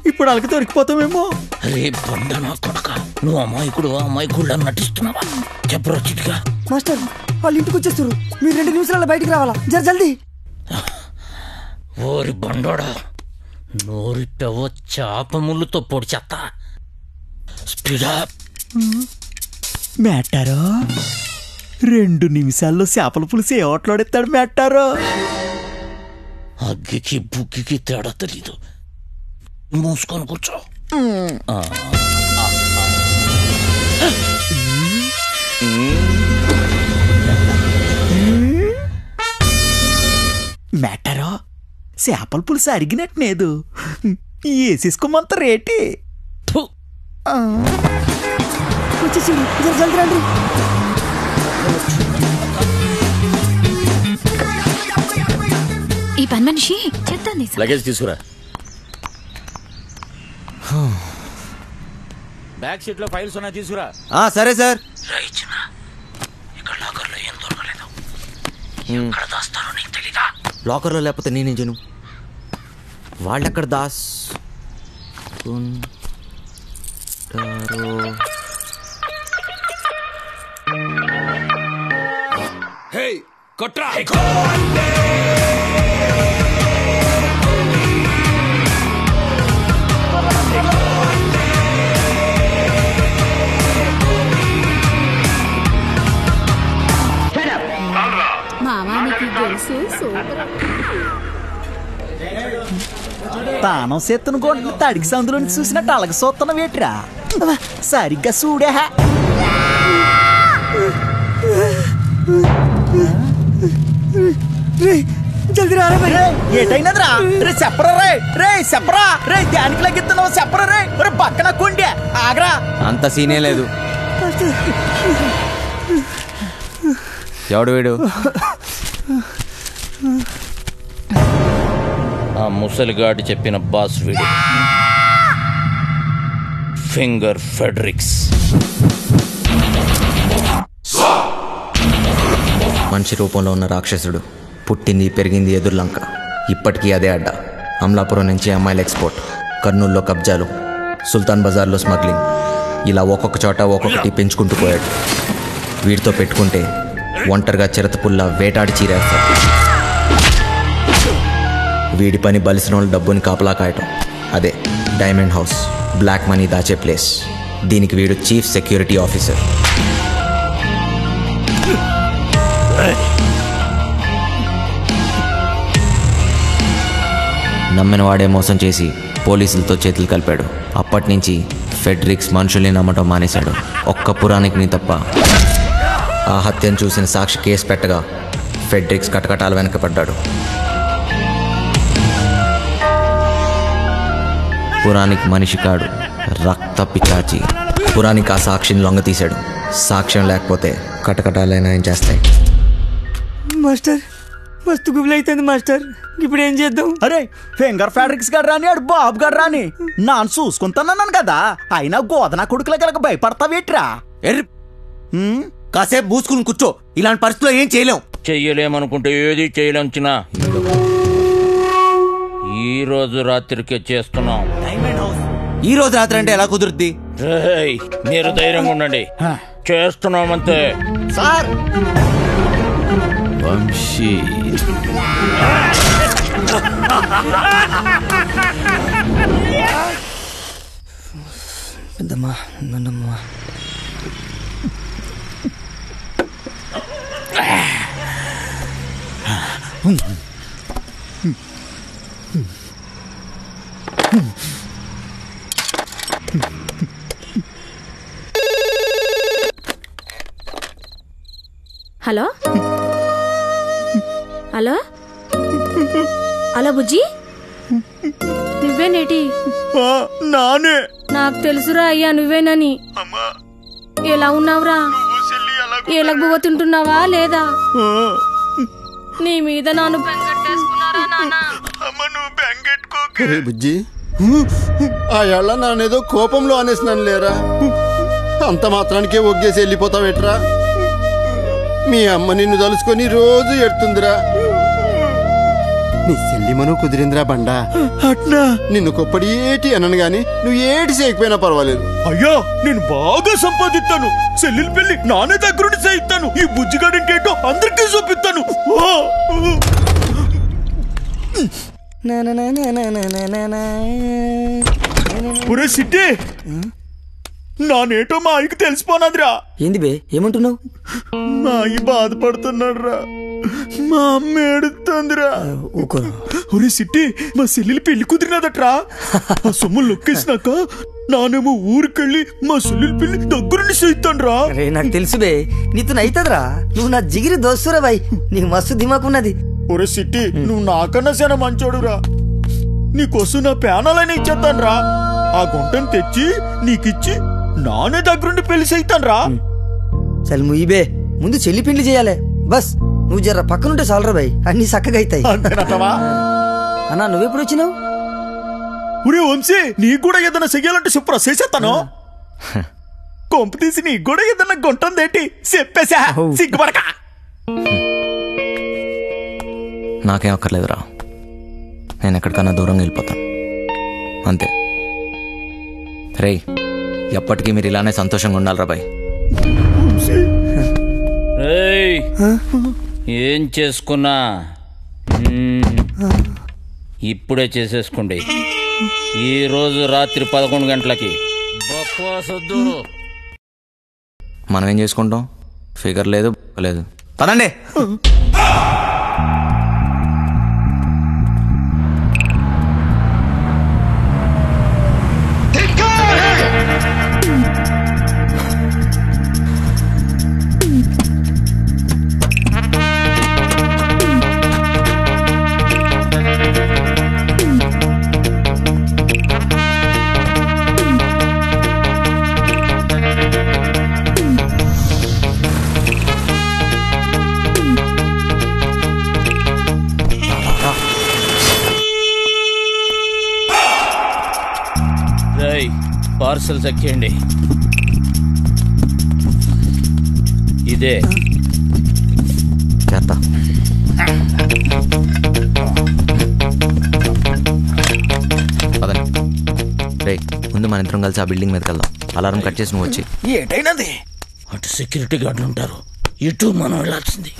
ఇప్పుడు వాళ్ళకి దొరికిపోతామేమో. అరే బండ నా కొడక, నువ్వు అమాయకుడు అమాయకుడు అని నటిస్తున్నావా? చెప్పరా చిటిగా. మాస్టర్ వాళ్ళు ఇంటికి వచ్చేస్తారు, మీరు 2 నిమిషాల్లో బయటికి రావాలా, జల్దీ. ఓరి బండోడా, నోరిపెవ చేప ముళ్ళుతో పొడి చెత్త. స్పీడా మేటారో 2 నిమిషాల్లో చేపల పులుసు ఏ ఓట్లాడెత్తాడు మేటారో. అగ్గికి బుగ్గికి తేడా తెలీదు. మూసుకొని కూర్చో. మేటారో చేపల పులుసు అరిగినట్లేదు, వేసేసుకోమంత రేటి. వచ్చేసి జల్దీ రండి. ఈ పని మనిషి చెప్తాను. లగేజ్ తీసుకురా. బ్యాక్ సీట్ లో ఫైల్స్ ఉన్నాయి, తీసుకురా. సరే సార్. ఇక్కడ లాకర్లో ఏం దొరకలేదు. ఎక్కడ దాస్తారో నీకు తెలీదా? లాకర్లో లేకపోతే నేనేం చేయను? వాళ్ళెక్కడ దాస్ కొట్రా. మామానికి గొలుసు సూపర్. తానం సెత్తును కొండ తడికి సందులో చూసినట్టు అలగ సొత్తన వేట్రా, సరిగ్గా చూడే. జల్దీ రా రే. ఏటైనదిరా? రే చెప్పరా రే, రే చెప్పరా రే, దానికి లగిస్తున్నావు చెప్పరా రే. రే పక్కన కొండే ఆగరా. అంత సీనే లేదు. ఎవడు వీడు? ఆ ముసలిగాడి చెప్పిన బాస్ వీడు, ఫింగర్ ఫెడ్రిక్స్. మనిషి రూపంలో ఉన్న రాక్షసుడు, పుట్టింది పెరిగింది ఎదుర్లంక, ఇప్పటికీ అదే అడ్డ. అమలాపురం నుంచి అమ్మాయిల ఎక్స్పోర్ట్, కర్నూలులో కబ్జాలు, సుల్తాన్ బజార్లో స్మగ్లింగ్, ఇలా ఒక్కొక్క చోట ఒక్కొక్కటి పెంచుకుంటూ పోయాడు. వీడితో పెట్టుకుంటే ఒంటరిగా చిరతపుల్లా వేటాడి చీరేస్తాడు. వీడి పని బలిసిన వాళ్ళు డబ్బుని కాపలా కాయటం. అదే డైమండ్ హౌస్, బ్లాక్ మనీ దాచే ప్లేస్. దీనికి వీడు చీఫ్ సెక్యూరిటీ ఆఫీసర్. నమ్మిన వాడే మోసం చేసి పోలీసులతో చేతులు కలిపాడు. అప్పటి నుంచి ఫెడ్రిక్స్ మనుషుల్ని నమ్మటం మానేశాడు. ఒక్క పురాణికిని తప్ప. ఆ హత్యను చూసిన సాక్షి కేసు పెట్టగా ఫెడ్రిక్స్ కటకటాల వెనకపడ్డాడు. పురాణిక్ మనిషి కాడు, రక్త పిచాచి. పురానికి ఆ సాక్షిని లొంగ తీశాడు. సాక్ష్యం లేకపోతే కటకటాలైనా ఏం చేస్తాయి. మాస్టర్ మస్తు గుబులు అవుతుంది మాస్టర్. ఇప్పుడు ఏం చేద్దాం? అరే ఫింగర్ ఫ్యాబ్రిక్స్ గడ్ రాని ఆడు బాబు గడ్ రాని నాన్న చూసుకుంటానన్నాను కదా. అయినా గోదన కొడుకుల కలక భయపడతావేట్రా? కాసేపు పూసుకుని కూర్చో. ఇలాంటి పరిస్థితుల్లో ఏం చేయలేం. చెయ్యలేమనుకుంటే ఏది చేయలేం చిన్న. ఈ రోజు రాత్రికే చేస్తున్నాం. ఈ రోజు రాత్రి అంటే ఎలా కుదురుద్ది? మీరు ధైర్యంగా ఉండండి, చేస్తున్నామంతే. సార్ వంశీ పెద్దమ్మా నన్నమ్మా హలో హలో హలో బుజ్జి, నువ్వేనేటి? నానే. నాకు తెలుసురా అయ్యా నువ్వేనని. ఎలా ఉన్నావురా? ఏలకపోతుంటున్నావా లేదా? నీ మీద నాను బెంగట్టేసుకున్నారా నాన్న? బుజ్జి, ఆ ఏళ్ళ నానేదో కోపంలో అనేసినాను లేరా. అంత మాత్రానికే ఒగ్గేసి వెళ్ళిపోతావేట్రా? మీ అమ్మ నిన్ను తలుసుకొని రోజు ఎడుతుందిరా. నీ చెల్లిమను కుదిరిందిరా బండా. అట్నా నిన్ను కొప్పడి ఏటి అనను గాని నువ్వు ఏటి చేయకపోయినా పర్వాలేదు. అయ్యో నేను బాగా సంపాదిస్తాను. చెల్లెలు పెళ్లి నానే దగ్గరుండి చేయిస్తాను. ఈ బుజ్జిగాడింటేటో అందరికీ చూపిస్తాను. ఒరే సిట్టి, నానేటో మా ఆయనకి తెలిసిపోనాదిరా. ఏంది బే ఏమంటున్నావు? మా అయ్యి బాధపడుతున్నాడు రా. మా అమ్మ ఏడుతుందిరా. ఒరే సిట్టి, మా చెల్లెలు పెళ్లి కుదిరినదట్రా. ఆ సొమ్ము లొక్కేసినాక నానేమో ఊరికెళ్ళి మా చెల్లెలు పెళ్లి దగ్గరుండి చేయిస్తాను రా. అరే నాకు తెలుసు బే, నీతో అయితదిరా. నువ్వు నా జిగిరి దోస్తురా బాయ్. నీకు మస్తు దిమాకున్నది. ఒరే సిట్టి, నువ్వు నాకన్నా చాలా మంచోడురా. నీకోసం నా ప్యానాలైనా ఇచ్చేస్తాను రా. ఆ గుంటను తెచ్చి నీకిచ్చి నానే దగ్గరుండి పెళ్లి చేయిస్తాను రా. చల్ ముయ్యబే, ముందు చెల్లి పెళ్లి చేయాలి. బస్ నువ్వు జర పక్కనుంటే చాలరా బాయ్, అన్ని చక్కగా అవుతాయి. అన్నా నువ్వెప్పుడు వచ్చినావు? ఒరే వంశీ, నీకు కూడా ఏదైనా చెయ్యాలంటే చెప్పురా, చేసేస్తాను. కొంప తీసి నీకు కూడా ఏదైనా గుంటుందేంటి చెప్పేసా? సిగ్గుపడక. నాకేం అక్కర్లేదురా. నేను ఎక్కడికన్నా దూరంగా వెళ్ళిపోతాను అంతే. రేయ్, ఎప్పటికీ మీరు ఇలానే సంతోషంగా ఉండాలిరా బాయ్. ఏం చేసుకున్నా ఇప్పుడే చేసేసుకోండి. ఈ రోజు రాత్రి 11 గంటలకి బక్వాసొద్దు. మనం ఏం చేసుకుంటాం? ఫిగర్ లేదు లేదు. పదండి. పార్సల్ చెక్కేయండి. ఇదే చేస్తా. పదండి. రేయ్, ముందు మన ఇద్దరం కలిసి ఆ బిల్డింగ్ మీదకి వెళ్దాం. అలారం కట్ చేసి నువ్వు వచ్చి. ఏటైనది? అటు సెక్యూరిటీ గార్డులు ఉంటారు, ఇటు మనం వెళ్ళాల్సింది.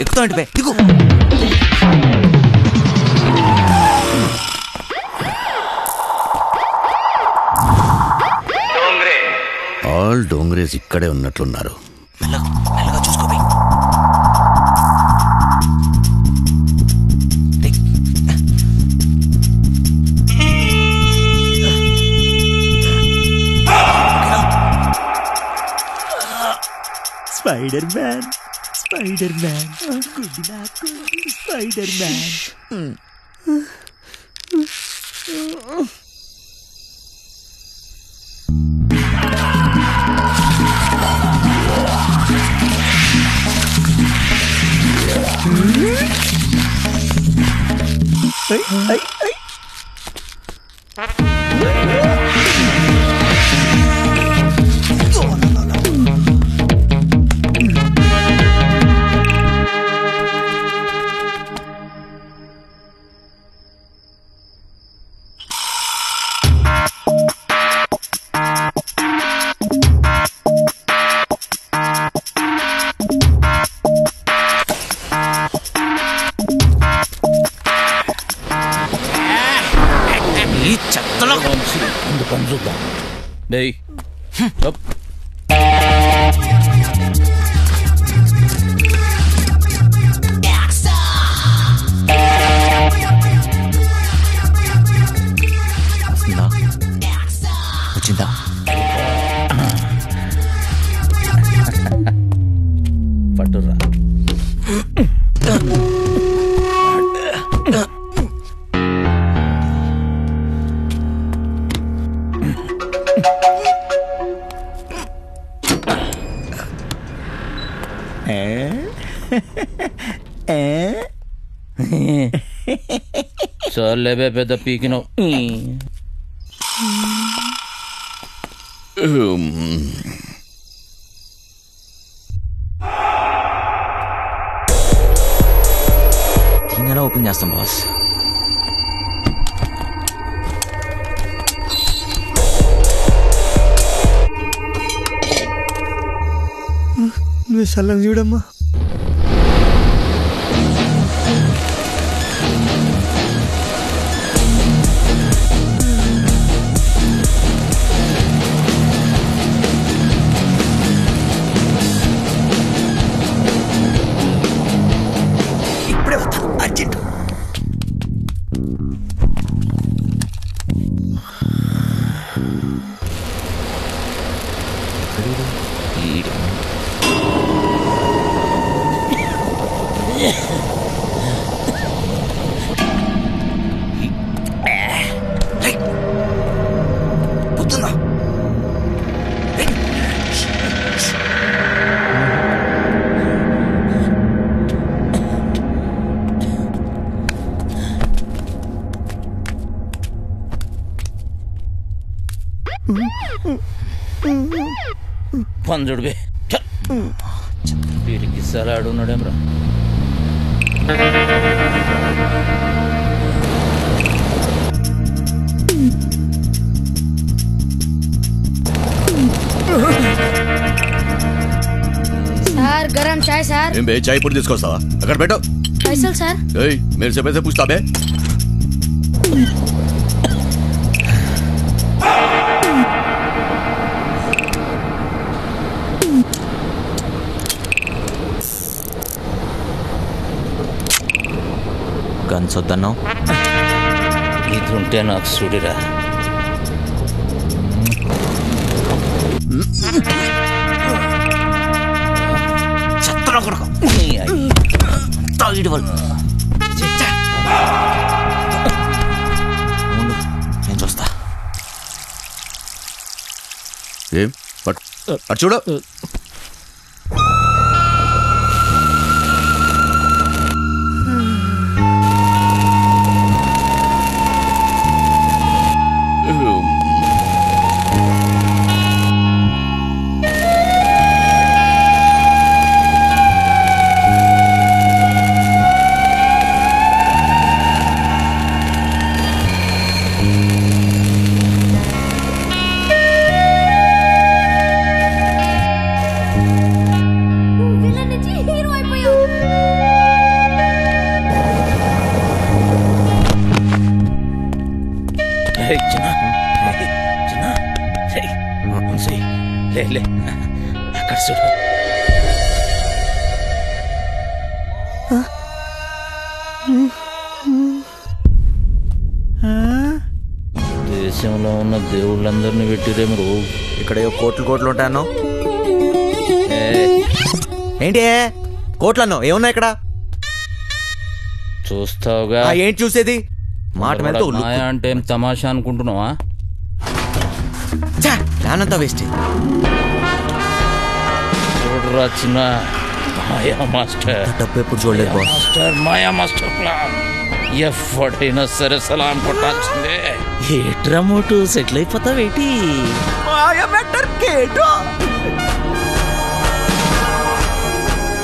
ఎక్కుతాంటి బే దిగు. ఆల్ డోంగ్రేస్ ఇక్కడే ఉన్నట్లున్నారు. మెల్లగా చూసుకో బే. Spider Man Spider Man good నాకు స్పైడర్ మ్యాన్. వచ్చిందా? పట్టురా. చాలేబే పెద్ద పీకినావు. దీన్ని ఎలా ఓపెన్ చేస్తాం బాస్? నువ్వు సల్లం చూడమ్మా. ఇప్పుడే వస్తాను అర్జెంట్. పొద్దున్నా పంజుడివే వీరికి సలాడు ఉన్నాడేమ్రా. సార్ గరం చాయ్ సార్. ఏం బే చాయ్ పొడి తీసుకొస్తావా? అక్కడ పెట్టు. పైసలు సార్. ఏయ్ మేరే సే पैसे पूछता बे. గన్స్ వద్దన్నావు. ఇదుంటే నాకు సుడిరా. చెత్తలో కొడుకు నేను చూస్తా. ఏం అటు చూడు. లే అక్కడ చూడు. దేశంలో ఉన్న దేవుళ్ళందరినీ పెట్టిరే మీరు. ఇక్కడ కోట్లు ఉంటాయన్నో ఏంటి కోట్లు అన్నో ఏమున్నా ఇక్కడ చూస్తావుగా. ఏంటి చూసేది? మాట మీద మాయా అంటే ఏం తమాషా అనుకుంటున్నావా? దానంతా వేస్ట్. చూడరా చిన్న మాయా మాస్టర్. డబ్బు ఎప్పుడు చూడలేదు మాస్టర్. మాయా మాస్టర్ ప్లాన్ ఎప్పుడైనా సరే సలాం కొట్టాల్సిందే. ఏట్రా మోటు సెటిల్ అయిపోతావేటి?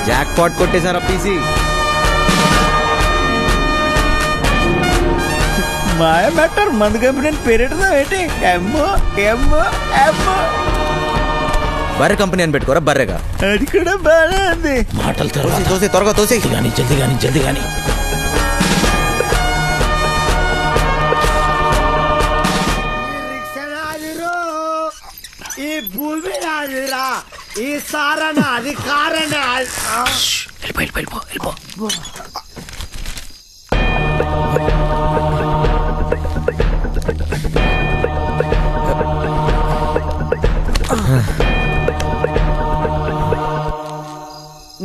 జాక్ పాట్ కొట్టేశారా పీసీ? మాయ మ్యాటర్ మందు కంపెనీ పేరెడదా ఏంటి? బర్రె కంపెనీ అని పెట్టుకోరా బర్రెగా. అది కూడా బాగా ఉంది. మాటలు తోసి త్వరగా తోసి జల్దీ కానీ ఈ భూమి నాదిరా, ఈ సారణ అధికారణ. వెళ్ళిపో.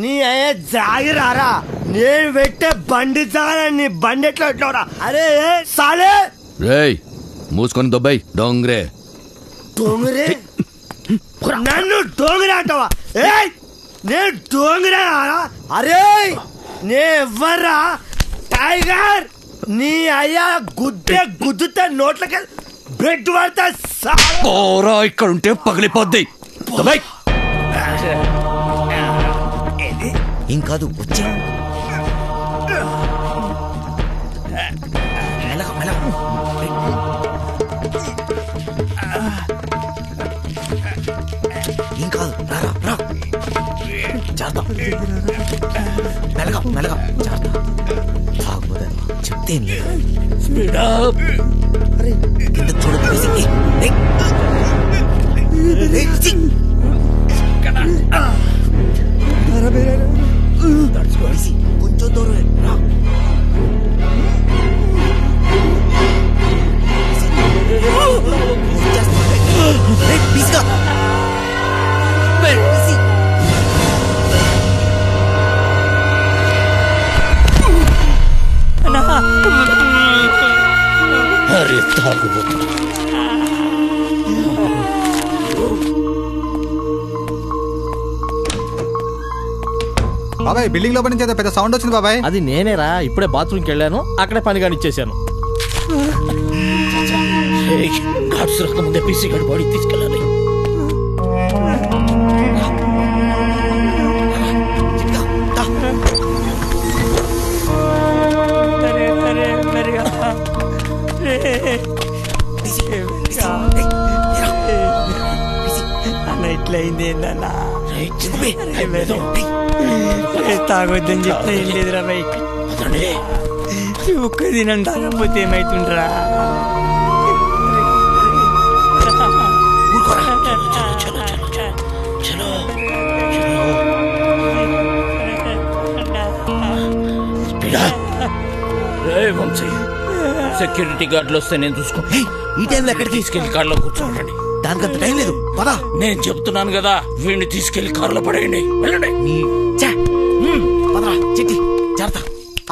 నీ అయ్యే జాగిరారా, నేను పెట్టే బండి జాగ నీ బండి ఎట్లా పెట్టినవరా? అరే సాలే రేయ్ మూసుకొని దొబ్బాయి డోంగ్రే. డోంగరే నన్ను డోంగరే అంటావా? నేను డోంగరే? అరే నే ఎవర్రా? టైగర్. నీ అయ్యా గుద్దుతే నోట్లకి బ్రెడ్ పడతా. పోరా ఇక్కడ ఉంటే పగిలిపోద్ది. ఏం కాదు వచ్చి ఏం కాదు రా జాగ్రత్త. మెల్లగా జాగ్రత్త. తాగబోదే చెప్తే ఏం లేదు. కింద చూడదు. కొంచెం దూరం రా. అరే తాగుబోతున్నా. బాబాయ్ బిల్డింగ్ లోపల నుంచి ఏదో పెద్ద సౌండ్ వచ్చింది బాబాయ్. అది నేనేరా, ఇప్పుడే బాత్రూమ్కి వెళ్ళాను, అక్కడే పని కానిచ్చేసాను. గాడ్స్ రాకముందే పీసీ గడి బాడీ తీసుకెళ్ళాలి. అన్న ఇట్లయింది ఏందన్నా? తాగొద్దని చెప్పిన ఏం లేదురా బైక్. ఒక్క దినం తాగకపోతే ఏమైతుండ్రా? సెక్యూరిటీ గార్డులు వస్తే నేను చూసుకుంటా. ఈ టైంలో ఎక్కడికి తీసుకెళ్లి కార్లో కూర్చోండి. దానికంత టైం లేదు. పదా నేను చెప్తున్నాను కదా, వీడిని తీసుకెళ్లి కారులో పడేయండి. వెళ్ళండి.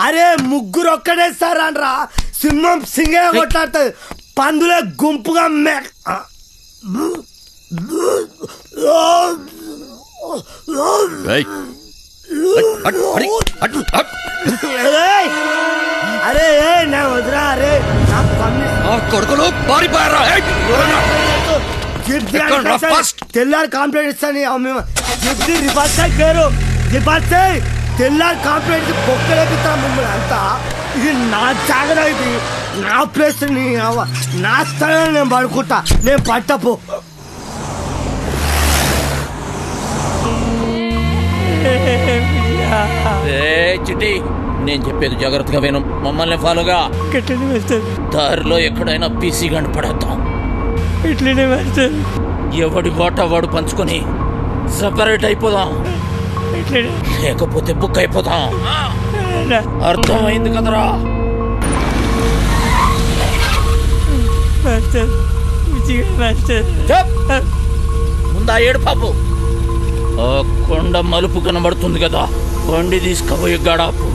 అరే ముగ్గురు ఒక్కడే సార్ అనరా, సింహం సింగే కొట్లాడుతుంది, పందులే గుంపుగా అరే నా వదిరా. అరే కొడుకులు పారిపోయారా? తెల్లారి కంప్లైంట్ ఇస్తాను. రివర్స్ పేరు రివర్స్ తెల్లారి కంప్లైంట్ బొక్కలేపిస్తాను మిమ్మల్ని అంతా. ఇది నా జాగ్రత్త, ఇది నా ప్లేస్, నా స్థలం. నేను పడుకుంటా, నేను పట్టపో. చిట్టి నేను చెప్పేది జాగ్రత్తగా విను. మమ్మల్ని ఫాలోగా. దారిలో ఎక్కడైనా పీసీ గంట పడేద్దాం. ఎవడి వాటా వాడు పంచుకొని సపరేట్ అయిపోదాం, లేకపోతే బుక్ అయిపోతాం. అర్థమైంది కదరా? ముందా ఏడు పాపు. ఆ కొండ మలుపు కనబడుతుంది కదా, బండి తీసుకుపోయి గడాపు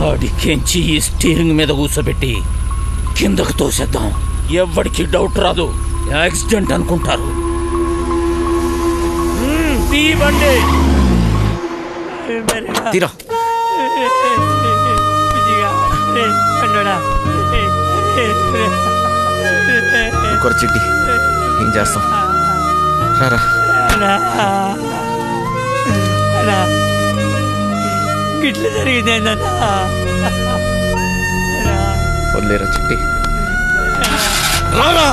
ఆడికెంచి ఈ స్టీరింగ్ మీద కూర్చోబెట్టి కిందకు తోసేద్దాం. ఎవరికి డౌట్ రాదు, యాక్సిడెంట్ అనుకుంటారు. బండి తీరా. చిట్టి ఏం చేస్తాం? రారా. గిట్ల జరిగిందేందన్నా? వదిలేరా చిట్టి. రారా.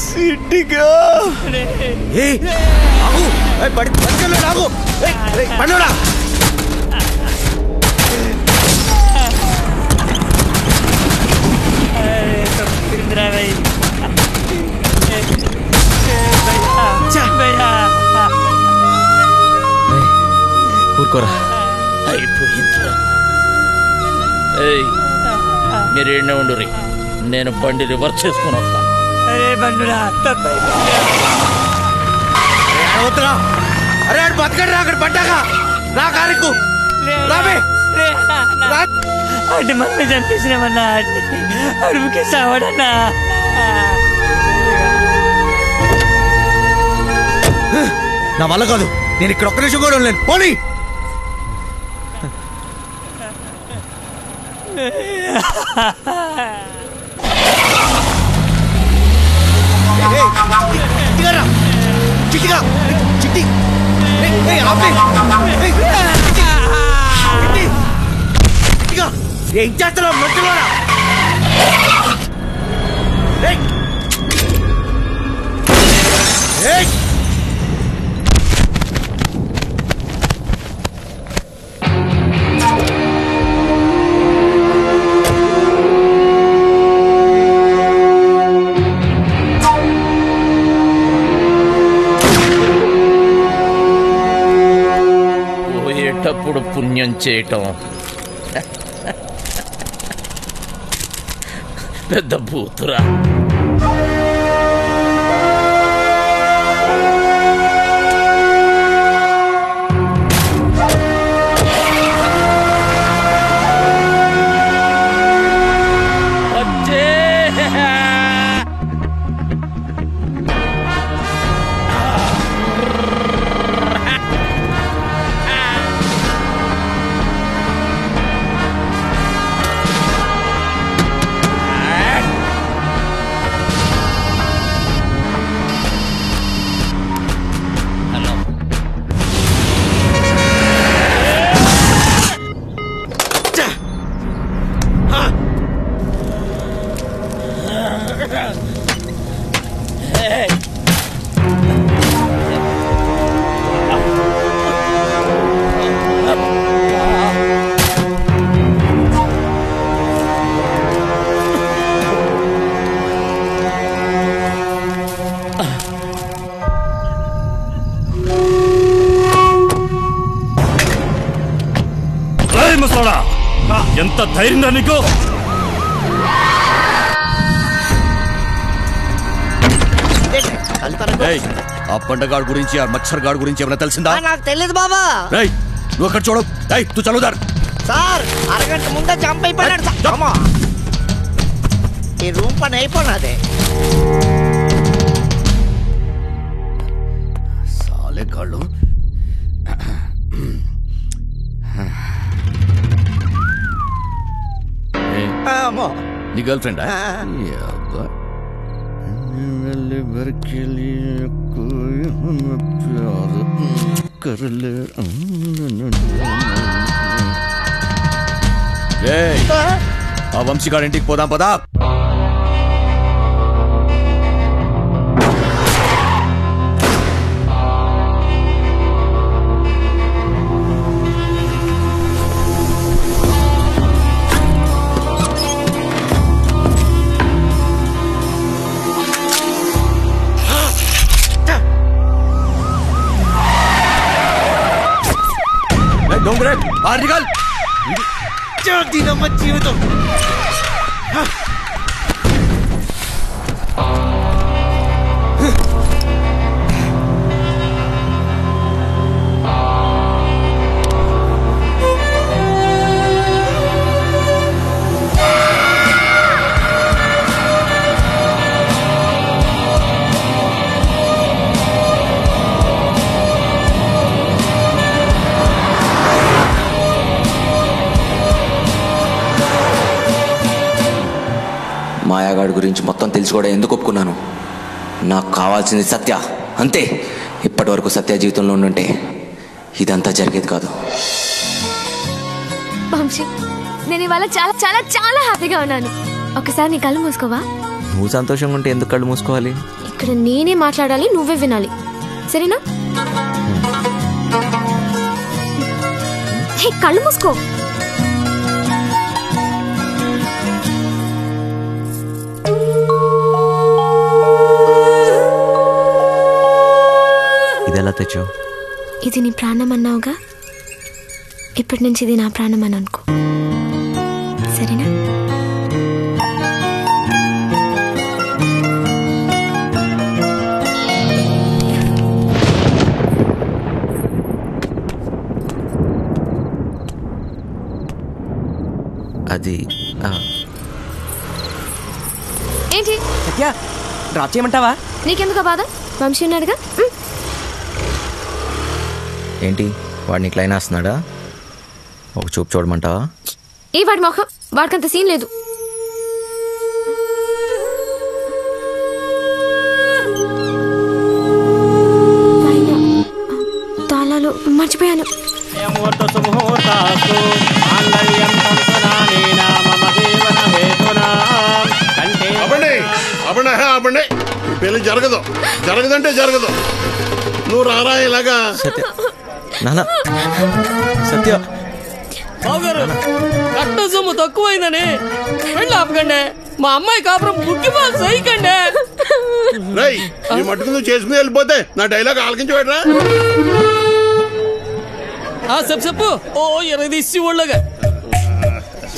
సిట్టిగా పండురా. ఊరుకోరా. అయిపోయిందిరా. మీరు ఏడే ఉండు రీ, నేను బండి రివర్స్ చేసుకుని వస్తా. అరే బండురా, అరే బతకడు రా. అక్కడ పడ్డాక రా కారుకు రాబే. అంటే మమ్మీ చంపేసినామన్నా, అడుగుకి సావడన్నా. నా వల్ల కాదు, నేను ఇక్కడ ఒక్క నిమిషం కూడా ఉండలేను. పోనీ. చిట్టిగా చిట్టి ఏం చేస్తున్నావు మధ్యలోనా? పోయేటప్పుడు పుణ్యం చేయటం పెద్ద బూతురా. ఎంత ధైర్యం నీకు? ఆ పండగాడు గురించి, ఆ మచ్చర్ గాడు గురించి ఏమైనా తెలిసిందా? నాకు తెలియదు బాబా. నువ్వు అక్కడ చూడు. తు చదువుదారు సార్. అరగంట ముందే జంప్ అయిపోయినాడు. ఈ రూమ్ పని అయిపోయినదే. సాలే గాళ్ళు. నీ గర్ల్ ఫ్రెండ్? ఆ వంశీగాడింటికి పోదాం పదా. డోంగ్రే ఆర్టికల్ జీవితం మాయాగాడి గురించి మొత్తం తెలిసి కూడా ఎందుకు ఒప్పుకున్నాను? నాకు కావాల్సింది సత్య, అంతే. ఇప్పటి వరకు సత్య జీవితంలో ఉండుంటే ఇదంతా జరిగేది కాదు. వంశీ, నేను ఇవాళ చాలా చాలా చాలా హ్యాపీగా ఉన్నాను. ఒకసారి నీ కళ్ళు మూసుకోవా? నువ్వు సంతోషంగా ఉంటే ఎందుకు కళ్ళు మూసుకోవాలి? ఇక్కడ నేనే మాట్లాడాలి, నువ్వే వినాలి, సరేనా? హే, కళ్ళు మూసుకో. ఇదెలా తెచ్చు? ఇది నీ ప్రాణం అన్నావుగా, ఇప్పటి నుంచి ఇది నా ప్రాణం అని అనుకో, సరేనా? అది ఏంటి సత్య, డ్రాప్ చేయమంటావా? నీకెందుకు బాధ? వంశీ ఉన్నాడుగా. ఏంటి వాడు నీకు లైన్ వేస్తున్నాడా? ఒక చూపు చూడమంటావా? ఏ వాడి మొహం, వాడికంత సీన్ లేదు. తాళాలు మర్చిపోయాను. పెళ్లి జరగదు, జరగదంటే జరగదు. నువ్వు రారా ఇలాగా. సత్య, నాన్న, సత్య బావగారు, కట్ట సొమ్ము తక్కువైందని వెళ్ళి ఆపకండి. మా అమ్మాయి కాపురం బుక్కి బాగా సైకండి. రేయ్, ఈ మట్టుకు నువ్వు చేసుకుని వెళ్ళిపోతే నా డైలాగ్ ఆలకించబెట్టరా. చెప్పు చెప్పు. ఓ 20 తీసి ఒళ్ళగా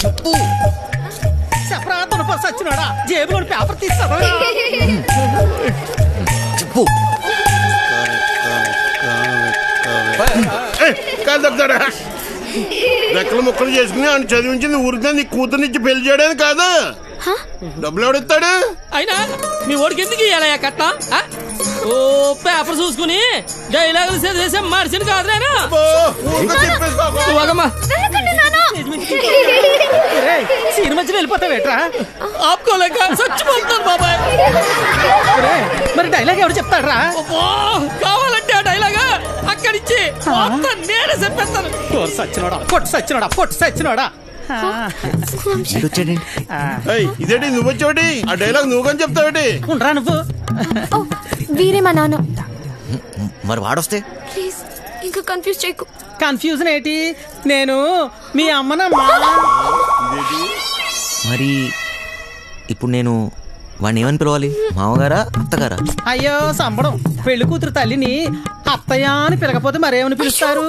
చెప్పు. చెప్పరా తనపా సచ్చినాడా? జేబులో పేపర్ తీస్తావా? చెప్పు. కాదు చెప్తాడా? రెక్కలు ముక్కలు చేసుకుని ఆయన చదివించింది ఊరికే నీ కూతురునిచ్చి పెళ్లి చేయడానికి కాదు. డబ్బులు ఎవడిస్తాడు? అయినా మీ ఓడికి ఎందుకు ఇయ్యాలయ్యా కట్ట? ఓ పేపర్ చూసుకుని డైలాగులు చదివేసే మనిషిని కాదు నేను. సీన్ మధ్యలో వెళ్ళిపోతావేట్రా? ఆపుకోలేక చచ్చిపోతున్నాను బాబాయ్. మరి డైలాగ్ ఎవరు చెప్తాడ్రా? కావాలంటే ఆ డైలాగా అక్కడి నుంచి నేనే చెప్పేస్తాను. పొట్టు సచ్చినోడా. ఇదేంటి నువ్వు వచ్చేవాటి? ఆ డైలాగ్ నువ్వు కానీ చెప్తావేటి? ఉండరా నువ్వు? వీరే మా నాన్న. మరి వాడొస్తే ప్లీజ్ ఇంకా కన్ఫ్యూజ్ చేయకు. కన్ఫ్యూజన్ ఏంటి? నేను మీ అమ్మనమ్మా. మరి ఇప్పుడు నేను వాడిని ఏమని పిలవాలి? మామగారా, అత్తగారా? అయ్యో సంబడం, పెళ్లి కూతురు తల్లిని అత్తయ్య అని పిలకపోతే మరేమని పిలుస్తారు?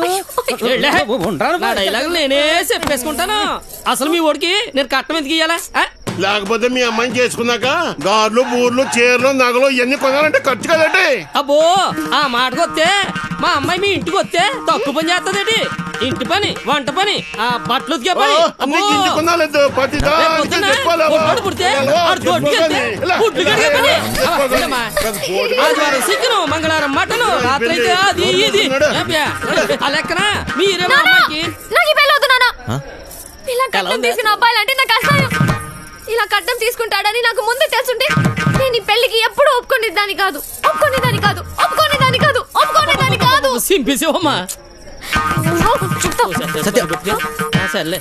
డైలాగ్ నేనే చెప్పేసుకుంటాను. అసలు మీ ఓడికి నేను కట్టం ఎందుకు ఇయ్యాలా? లేకపోతే మీ అమ్మాయిని చేసుకున్నాక గార్లు, బూర్లు, చీరలు, నగలు ఇవన్నీ కొనాలంటే ఖర్చు కదండి. అబ్బో, ఆ మాటకు వస్తే మా అమ్మాయి మీ ఇంటికి వస్తే తక్కువ పని చేస్తుందేటి? ఇంటి పని, వంట పని, ఆ బట్టలు ఉతికే పని. చికెన్, మంగళవారం మటన్, రాత్రి అయితే అది ఇది. ఆ లెక్కన మీరే మా అమ్మాయికి. ఇలా కట్నం తీసుకున్న అబ్బాయిలంటే నాకు అసహ్యం. ఇలా కట్నం తీసుకుంటాడని నాకు ముందే తెలుసుంటే నేను ఈ పెళ్లికి ఎప్పుడు ఒప్పుకునేదాన్ని కాదు.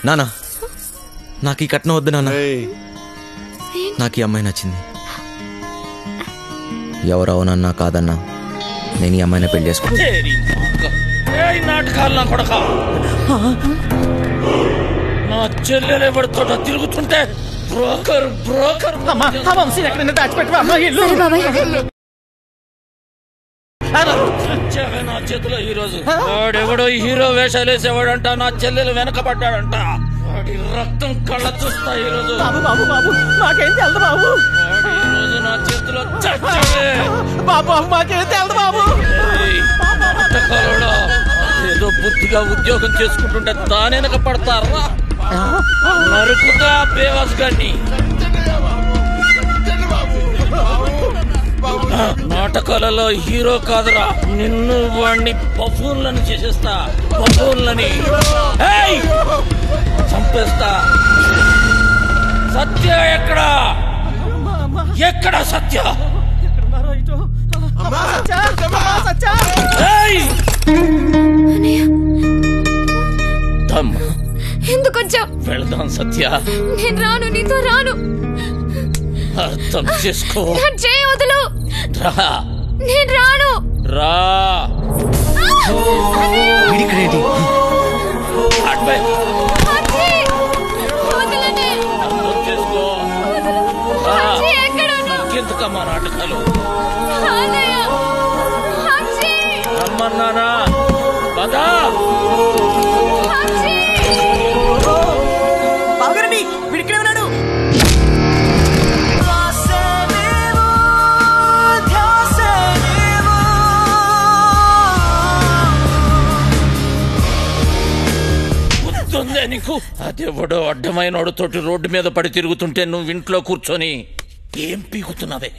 నానా, నాకు ఈ కట్నం వద్దు నాన్న. నాకు ఈ అమ్మాయి నచ్చింది. ఎవరు అవునన్నా కాదన్నా నేను ఈ అమ్మాయిని పెళ్లి చేసుకుంటా. నాటకాలు నా కొడక, నా చెల్లెలు ఎవరితో తిరుగుతుంటే బ్రోకర్ బ్రోకర్ ఎక్కడైనా దాచిపెట్టవా అమ్మా? నా చేతిలో ఈ రోజు వాడెవడో హీరో వేషాలు వేసేవాడంట, నా చెల్లెలు వెనకబడ్డాడంట. వాడి రక్తం కళ్ళ చూస్తా ఈ రోజు. బాబు బాబు బాబు మాకేం తెలదు బాబు. ఈ రోజు నా చేతిలో చచ్చాడే బాబు. మాకేం తెలదు బాబు. ఏదో బుద్ధిగా ఉద్యోగం చేసుకుంటుంటే దాని వెనక పడతారా? నరుకుతా బేవాస్ గాన్ని. నాటకాలలో హీరో కాదురా, నిన్ను వాణ్ణి బఫూన్లను చేసేస్తా. బఫూన్లని చంపేస్తా. సత్య ఎక్కడా? ఎక్కడ సత్య? ఎందుకు వచ్చావు? వెళదాం సత్య. నేను రాను, నీతో రాను. అర్థం చేసుకో. చేయి వదులు. నేను రాను. రా. ఎందుకమ్మా నాటకాలు? రమ్మన్నానా? పదా. బాబుగారండి, వీడిక్కడే ఉన్నాడు. గుర్తుందే నీకు? అదెవడో అడ్డమైనోడుతోటి రోడ్డు మీద పడి తిరుగుతుంటే నువ్వు ఇంట్లో కూర్చొని ఏం పీకుతున్నావే?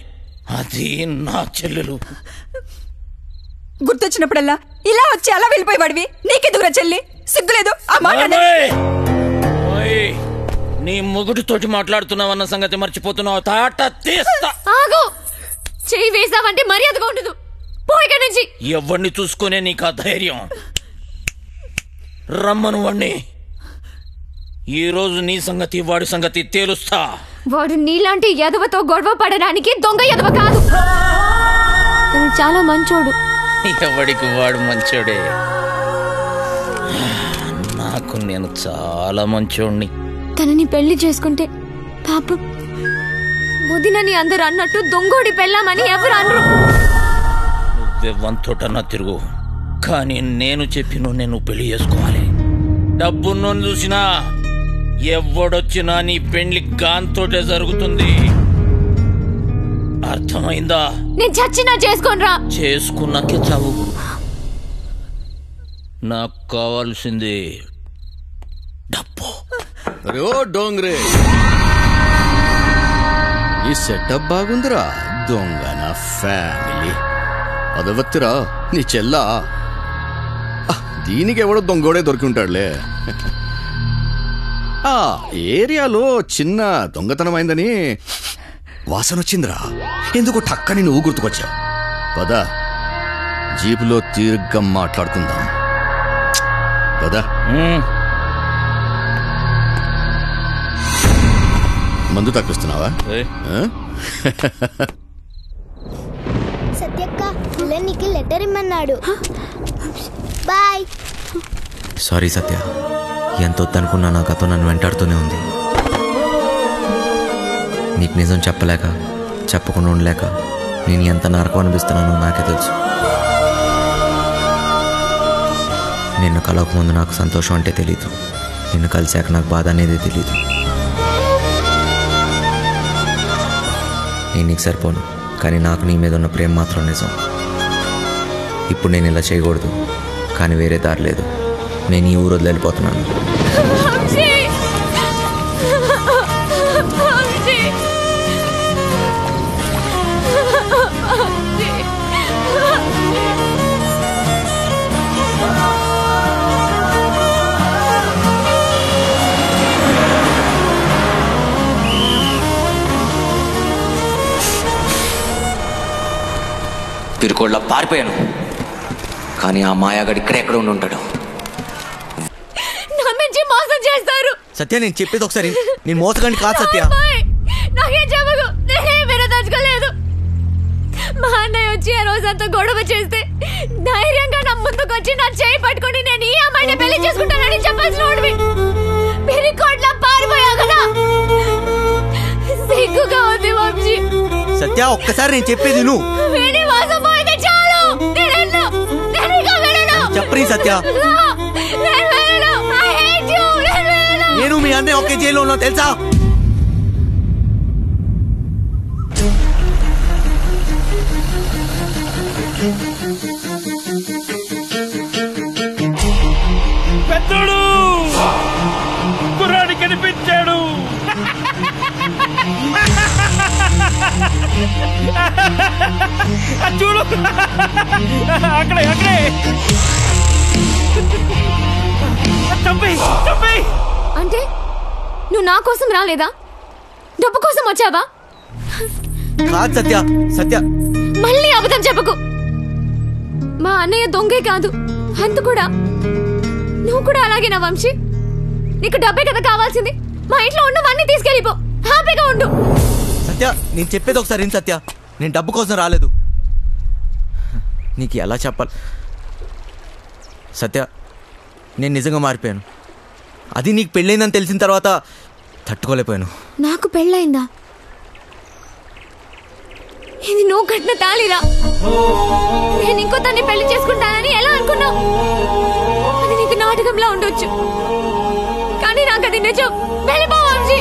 అది నా చెల్లెలు. గుర్తొచ్చినప్పుడల్లా ఇలా వచ్చి అలా వెళ్ళిపోయేవాడివి. నీకెందుకురా చెల్లి? సిగ్గులేదు? నీ మొగుడితోటి మాట్లాడుతున్నావన్న సంగతి మర్చిపోతున్నావు. తాట తీస్తా. ఆగు. చెయ్యి వేసావంటే మర్యాదగా ఉండదు. పోయిక నుంచి. ఎవరిని చూసుకునే నీకు ఆ ధైర్యం? రమ్మను వాణ్ణి. ఈ రోజు నీ సంగతి వాడి సంగతి తేలుస్తా. వాడు నీలాంటి ఎదవతో గొడవ పడడానికి దొంగ ఎదవ కాదు. తను చాలా మంచోడు. ఎవడికి వాడు మంచోడే. నాకు నేను చాలా మంచోడిని. తనని పెళ్లి చేసుకుంటే పాపం వదినని అందరు అన్నట్టు దొంగోడి పెళ్ళామని ఎవరు అనరు. నువ్వెవ్వంతోటన్నా తిరుగు, కానీ నేను చెప్పిన నేను పెళ్లి చేసుకోవాలి. డబ్బున్నోని చూసినా ఎవడొచ్చినా నీ పెళ్లి గాంతోటే జరుగుతుంది. అర్థమైందా? నేను చచ్చినా చేసుకోనరా. చేసుకున్నాకే చావు. నాకు కావాల్సింది డబ్బు. ఓ డోంగ్రే, ఈ సెటప్ బాగుందిరా. దొంగ నా ఫ్యామిలీ అదవత్తిరా నీ చెల్లా. దీనికి ఎవడో దొంగోడే దొరికి ఉంటాడులే. ఆ ఏరియాలో చిన్న దొంగతనం అయిందని వాసన వచ్చిందిరా. ఎందుకో టక్కని నువ్వు గుర్తుకొచ్చావు. పద, జీపులో తీర్ఘం మాట్లాడుకుందాం. పద. మందు తప్పిస్తున్నావా? సత్యక్క నీకు లెటర్ ఇమ్మన్నాడు. బాయ్. సారీ సత్య, ఎంత వద్దనుకున్నా నా గతం నన్ను వెంటాడుతూనే ఉంది. నీకు నిజం చెప్పలేక, చెప్పకుండా ఉండలేక నేను ఎంత నరకం అనిపిస్తున్నానో నాకే తెలుసు. నిన్ను కలవకముందు నాకు సంతోషం అంటే తెలీదు. నిన్ను కలిశాక నాకు బాధ అనేది తెలీదు. నేను నీకు సరిపోను, కానీ నాకు నీ మీద ఉన్న ప్రేమ మాత్రం నిజం. ఇప్పుడు నేను ఇలా చేయకూడదు, కానీ వేరే దారి లేదు. నేను ఈ ఊరు వదిలి వెళ్ళిపోతున్నాను. తిరుకోళ్ళ పారిపోయాను, కానీ ఆ మాయాగాడు ఇక్కడెక్కడ ఉండి ఉంటాడు. నన్ను మోసం చేస్తారు. సత్య నేను చెప్పేది ఒకసారి నేను మోసగాని కాదు సత్య. నాకేం చెప్పకు, నేనేం వినదలుచుకోలేదు. మా అన్నయ్య వచ్చి ఆ రోజంతా గొడవ చేస్తే ధైర్యంగా నా ముందుకు వచ్చి నా చేయి పట్టుకొని నేను ఈ అమ్మాయిని పెళ్లి చేసుకుంటానని చెప్పాల్సిన వాడివి. పిరికోట్లా పారిపోయా కదా, సిగ్గుగా ఉంది వంశీ. సత్య ఒక్కసారి నేను చెప్పేది నువ్వు వీడి వాసం పోయితే చాలు. చెప్పని సత్య. నేను మీ అన్నయ్య ఒకే జైల్లో ఉన్నా తెలుసా? పెద్దోడు కుర్రాడి కనిపించాడు. చూడు అక్కడే అక్కడే. అంటే నువ్వు నా కోసం రాలేదా, డబ్బు కోసం వచ్చావా? కాదు సత్య. సత్య మళ్ళీ అబద్ధం చెప్పకు. మా అన్నయ్య దొంగే కాదు, అంత కూడా. నువ్వు కూడా అలాగేనా వంశీ? నీకు డబ్బే కదా కావాల్సింది. మా ఇంట్లో ఉన్నవన్నీ తీసుకెళ్ళిపో, హ్యాపీగా ఉండు. సత్య నేను చెప్పేది ఒకసారి ఏం సత్య, నేను డబ్బు కోసం రాలేదు. నీకు ఎలా చెప్పాలి సత్య, నేను నిజంగా మారిపోయాను. అది నీకు పెళ్ళైందని తెలిసిన తర్వాత తట్టుకోలేకపోయాను. నాకు పెళ్ళైందా? ఇది నువ్వు కట్టిన తాళిరా. నేను ఇంకో తన్ని పెళ్లి చేసుకుంటానని ఎలా అనుకున్నావు? అది నీకు నాటకంలా ఉండొచ్చు, కానీ నాకు అది నిజం. వెళ్ళిపో వంశీ,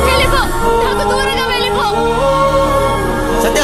వెళ్ళిపో, నాకు దూరంగా వెళ్ళిపో. సత్య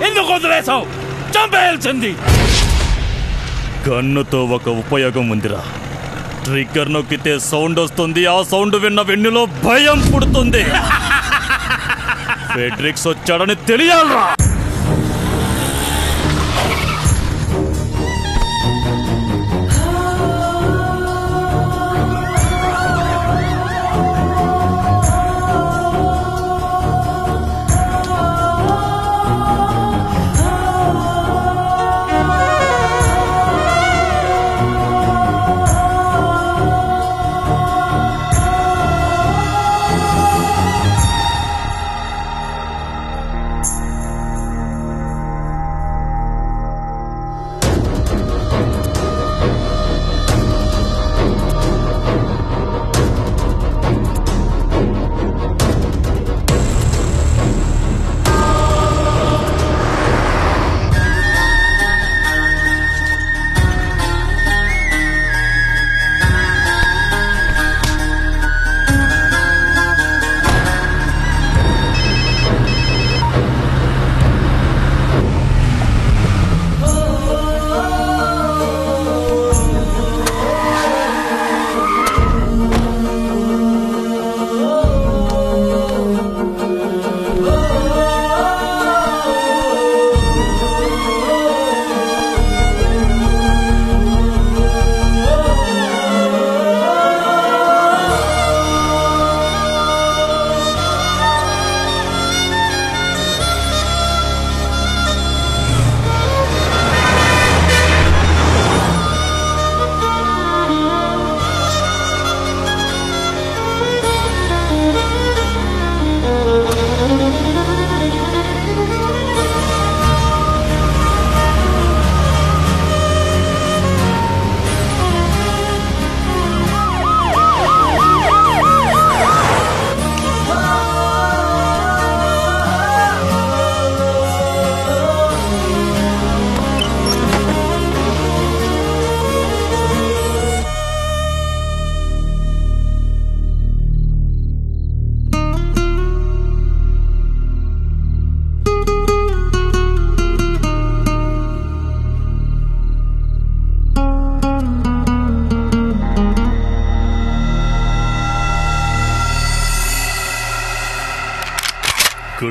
ఎందుకు వదిలేసావు? చంపేయాల్సింది. గన్నుతో ఒక ఉపయోగం ఉందిరా. ట్రిగ్గర్ నొక్కితే సౌండ్ వస్తుంది. ఆ సౌండ్ విన్న వెన్నులో భయం పుడుతుంది. ఫెడ్రిక్స్ వచ్చాడని తెలియాలరా.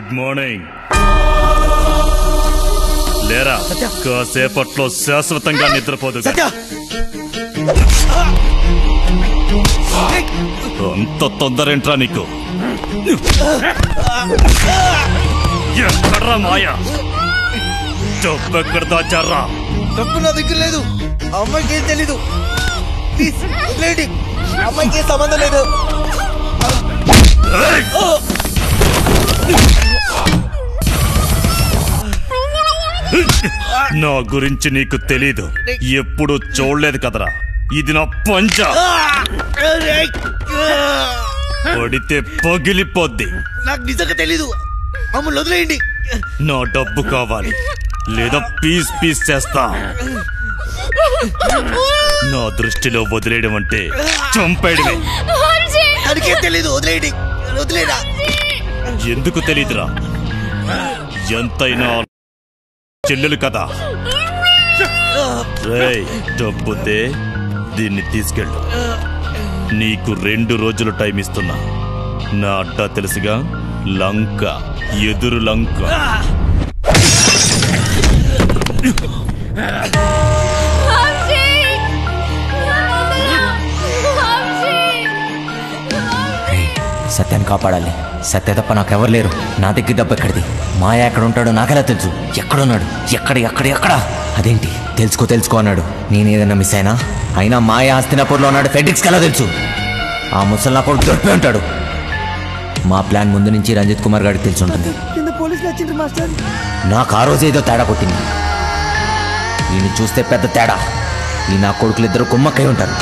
Good morning. లేరా, కాసేపట్లో శాశ్వతంగా నిద్రపోదు. అంత తొందరేంట్రా నీకు? ఎక్కడ్రా మాయా? డబ్బెక్కడ దాచారా? డబ్బు నా దగ్గర లేదు. అమ్మాయికి ఏం తెలీదు. అమ్మాయికి ఏం సంబంధం లేదు. నా గురించి నీకు తెలీదు. ఎప్పుడు చూడలేదు కదరా. ఇది నా పంచ. పడితే పగిలిపోద్ది. నాకు నిజంగా తెలీదు. మమ్మల్ని వదిలేయండి. నా డబ్బు కావాలి, లేదా పీస్ పీస్ చేస్తా. నా దృష్టిలో వదిలేయడం అంటే చంపేయడమే. తెలీదు. వదిలేయండి. వదిలేరా. ఎందుకు తెలీదురా? ఎంతైనా చెల్లెలు కదా. రేయ్, డబ్బుతే దీన్ని తీసుకెళ్ళు. నీకు 2 రోజులు టైం ఇస్తున్నా. నా అడ్డా తెలుసుగా, లంక, ఎదురు లంక. సత్యాన్ని కాపాడాలి. సత్య తప్ప నాకెవరు లేరు. నా దగ్గర డబ్బు ఎక్కడిది? మాయా ఎక్కడ ఉంటాడో నాకెలా తెలుసు? ఎక్కడున్నాడు? ఎక్కడ? అదేంటి తెలుసుకో అన్నాడు. నేనేదన్నా మిస్ అయినా మాయా హస్తినాపూర్లో ఉన్నాడు. ఫెడ్రిక్స్కి ఎలా తెలుసు? ఆ ముసలి నా కొడుకు దొరికిపోయి ఉంటాడు. మా ప్లాన్ ముందు నుంచి రంజిత్ కుమార్ గారికి తెలిసి ఉంటుంది. నాకు ఆ రోజు ఏదో తేడా కొట్టింది. ఈయన చూస్తే పెద్ద తేడా. ఈ నా కొడుకులు ఇద్దరు కుమ్మక్కై ఉంటారు.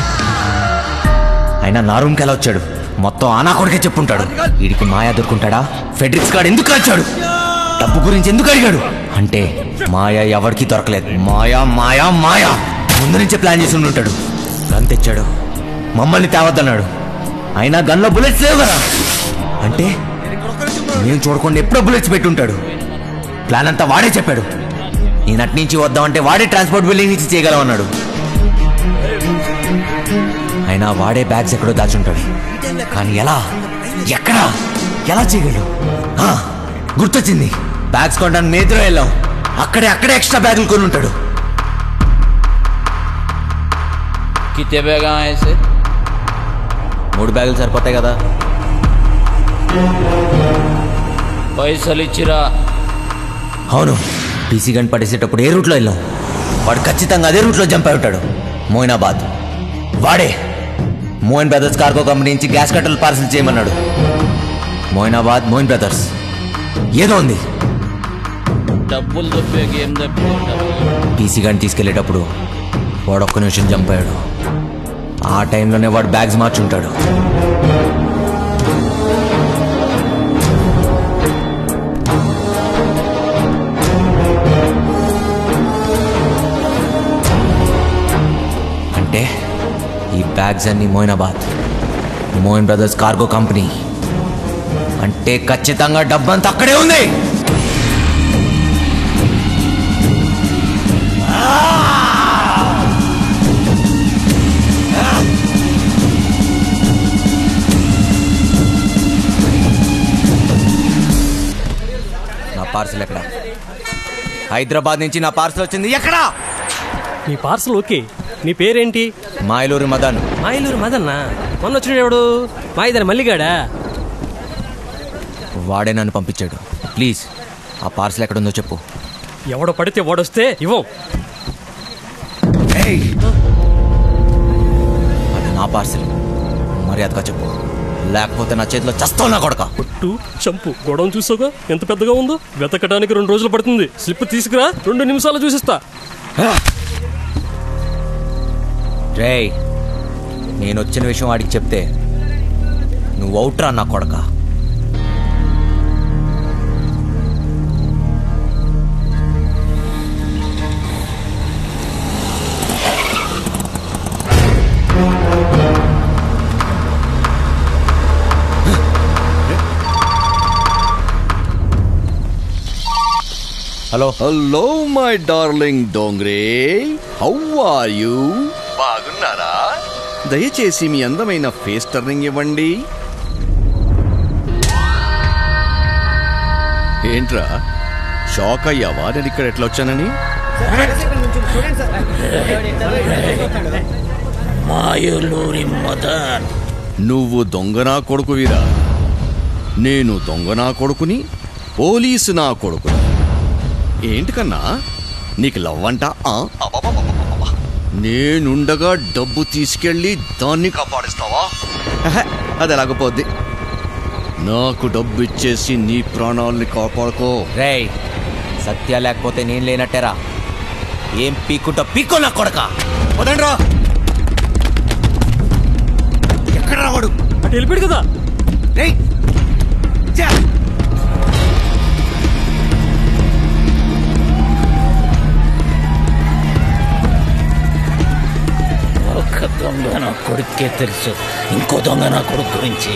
అయినా నా రూమ్కి ఎలా వచ్చాడు? మొత్తం ఆ నా కొడుకే చెప్పుంటాడు. వీడికి మాయా దొరుకుంటాడా? ఫెడ్రిక్స్ గాడు ఎందుకు వచ్చాడు? డబ్బు గురించి ఎందుకు అడిగాడు? అంటే మాయా ఎవరికి దొరకలేదు. మాయా ముందు నుంచే ప్లాన్ చేసి ఉంటాడు. గన్ తెచ్చాడు, మమ్మల్ని తేవద్దన్నాడు. అయినా గన్లో బుల్లెట్స్ లేవు కదా. అంటే మేము చూడకుండా ఎప్పుడో బుల్లెట్స్ పెట్టుంటాడు. ప్లాన్ అంతా వాడే చెప్పాడు. నేను అటు నుంచి వద్దామంటే వాడే ట్రాన్స్పోర్ట్ బిల్డింగ్ నుంచి చేయగలమన్నాడు. అయినా వాడే బ్యాగ్స్ ఎక్కడో దాచుంటాడు. కానీ ఎలా చేయగలడు? గుర్తొచ్చింది. బ్యాగ్స్ కొనడానికి మేద్రో వెళ్ళాం. అక్కడే ఎక్స్ట్రా బ్యాగులు కొని ఉంటాడు. కితే బ్యాగ్ ఆయసే? 3 బ్యాగులు సరిపోతాయి కదా. పైసలు ఇచ్చిరా? అవును. పీసీ గన్ పడేసేటప్పుడు ఏ రూట్లో వెళ్ళాం? వాడు ఖచ్చితంగా అదే రూట్లో జంప్ అయి ఉంటాడు. మోయినాబాద్. వాడే మోయిన్ బ్రదర్స్ కార్గో కంపెనీ నుంచి గ్యాస్ కట్టలు పార్సల్ చేయమన్నాడు. మోయినాబాద్, మోయిన్ బ్రదర్స్ ఏదో ఉంది. డబ్బులు దొబ్బేకి ఏం దబ్బు? పీసీ గన్ తీసుకెళ్లేటప్పుడు వాడు ఒక్క నిమిషం జంప్ అయ్యాడు. ఆ టైంలోనే వాడు బ్యాగ్స్ మార్చుంటాడు. అంటే ఈ బ్యాగ్స్ అన్ని Moinabad, Moin brothers cargo company. అంటే ఖచ్చితంగా డబ్బంతా అక్కడే ఉంది. నా పార్సల్ ఎక్కడ? హైదరాబాద్ నుంచి నా పార్సల్ వచ్చింది. ఎక్కడా? నీ పార్సల్ ఓకే. నీ పేరేంటి? మాయలూరు మదన్. మాయలూరు మదన్నా? మొన్న వచ్చిన ఎవడు? మాయిదారి మల్లిగాడా? వాడే నన్ను పంపించాడు. ప్లీజ్ ఆ పార్సల్ ఎక్కడుందో చెప్పు. ఎవడో పడితే వాడొస్తే ఇవ్వం. అది నా పార్సల్, మర్యాదగా చెప్పు, లేకపోతే నా చేతిలో చస్తావు నా కొడక. పొట్టు చంపు. గొడవ చూసావుగా ఎంత పెద్దగా ఉందో. వెతకడానికి 2 రోజులు పడుతుంది. స్లిప్ తీసుకురా, 2 నిమిషాలు చూసిస్తా. రేయ్, నేను వచ్చిన విషయం వాడికి చెప్తే నువ్వు అవుట్రా నా కొడక. Hello my darling Dongre, how are you? బాగున్నారా? దయచేసి మీ అందమైన ఫేస్ టర్నింగ్ ఇవ్వండి. ఏంట్రా షాక్ అయ్యావా నేను ఇక్కడ ఎట్లా వచ్చానని? మాయలూరి మదన్, నువ్వు దొంగనా కొడుకువిరా. నేను దొంగనా కొడుకుని, పోలీసు నా కొడుకుని. ఏంటి కన్నా నీకు లవ్వంట? నేనుండగా డబ్బు తీసుకెళ్ళి దాన్ని కాపాడిస్తావా? అది ఎలాగపోద్ది. నాకు డబ్బు ఇచ్చేసి నీ ప్రాణాలని కాపాడుకో. రేయ్, సత్య లేకపోతే నేను లేనట్టేరా. ఏం పీక్కుంటా పీక్కో నా కొడక. వదండ్రా. ఎక్కడ రావాడు? అటు వెళ్ళిపోయాడు కదా. రేయ్ ఒక దొంగ నా కొడుకే తెలుసు, ఇంకో దొంగ నా కొడుకు గురించి.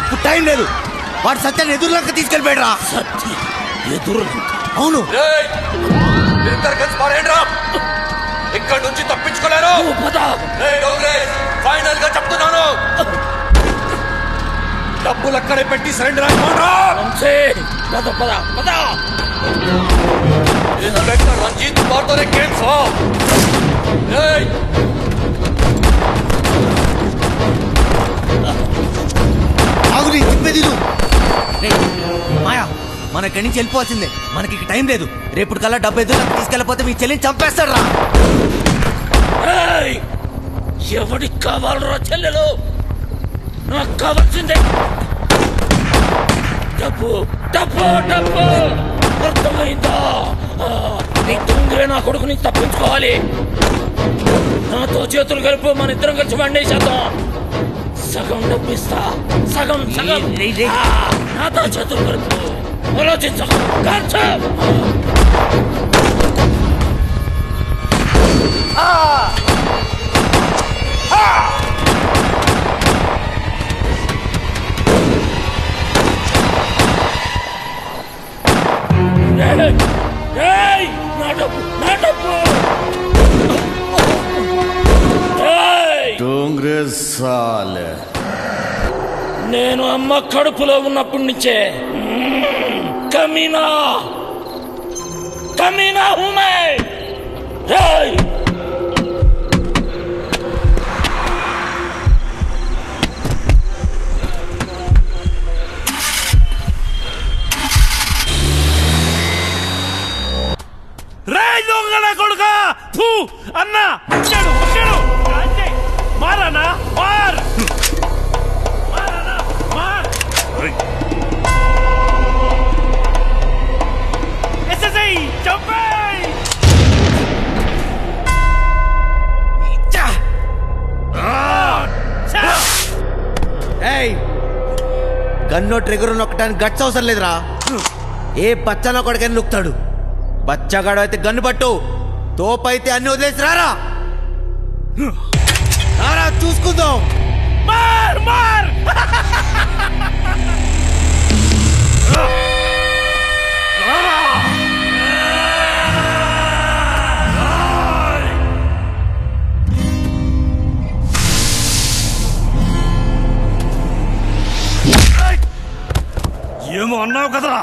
ఇప్పుడు టైం లేదు. వాడు సత్యాన్ని ఎదురులంక తీసుకెళ్ళిపోయాడు రా. సత్య ఎదురు? అవును. ఇక్కడ నుంచి తప్పించుకోలేరు. ఫైనల్ గా చెప్తున్నాను, డబ్బులు అక్కడే పెట్టి సరెండర్ అయిపోరా. రంజిత్ బార్తోనే గేమ్స్. ఆగు, నీ తిప్పేది మాయా. మన ఇక్కడి నుంచి వెళ్ళిపోవాల్సిందే. మనకి టైం లేదు. రేపు కల్లా డబ్బు ఎదురు తీసుకెళ్ళిపోతే మీ చెల్లిని చంపేస్తాడు రా. ఎవడికి కావాలరా చెల్లెలు? నాకు కావాల్సిందే డబ్బు, డబ్బు, డబ్బు. అర్థమైందా? నీ దొంగలే నా కొడుకుని తప్పించుకోవాలి. నాతో చేతులు కలిపి మన ఇద్దరం కలిసి వండేసేద్దాం. సగం డబ్బిస్తా, సగం సగం. నాతో చేతులు కలుపు. ఆలోచించ. నేను అమ్మ కడుపులో ఉన్నప్పటి నుంచే కమీనా కమీనా హూమే. రేయ్ దొంగల కొడుకా! అన్నా వచ్చాడు, వచ్చాడు. మారానా? మార్ ఎస్ఎస్ఐ చంపేయ్. గన్నో ట్రిగర్ నొక్కడానికి గట్స్ అవసరం లేదురా. ఏ బచ్చలో కొడుకని నొక్కుతాడు. బచ్చగాడు అయితే గన్ను పట్టు, తోపైతే అన్ని వదిలేసి రారా. రారా చూసుకుందాం. మార్ మార్. ఏమో అన్నావు కదా.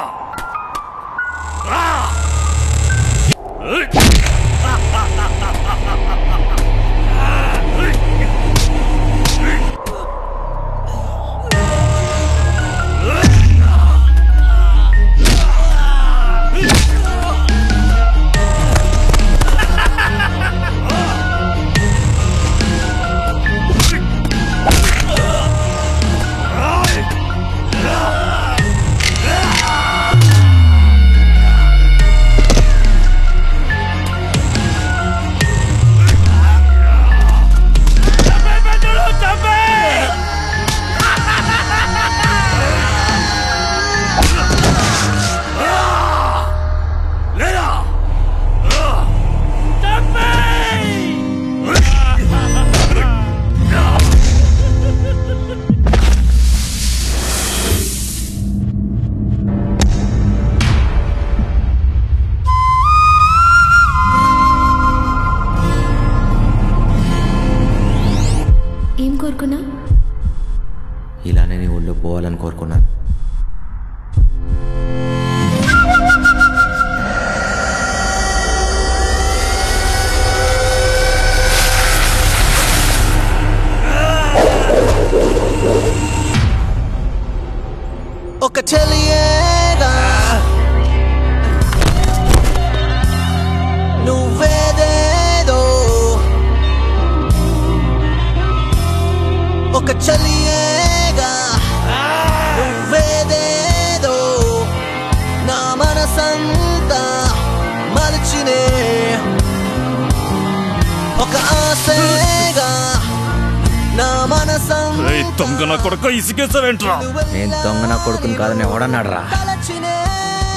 నా మనసం దొంగ నా కొడుకు ఇసుకేసావేంట్రా? నేను దొంగ నా కొడుకుని కాదని ఎవడన్నాడు రా?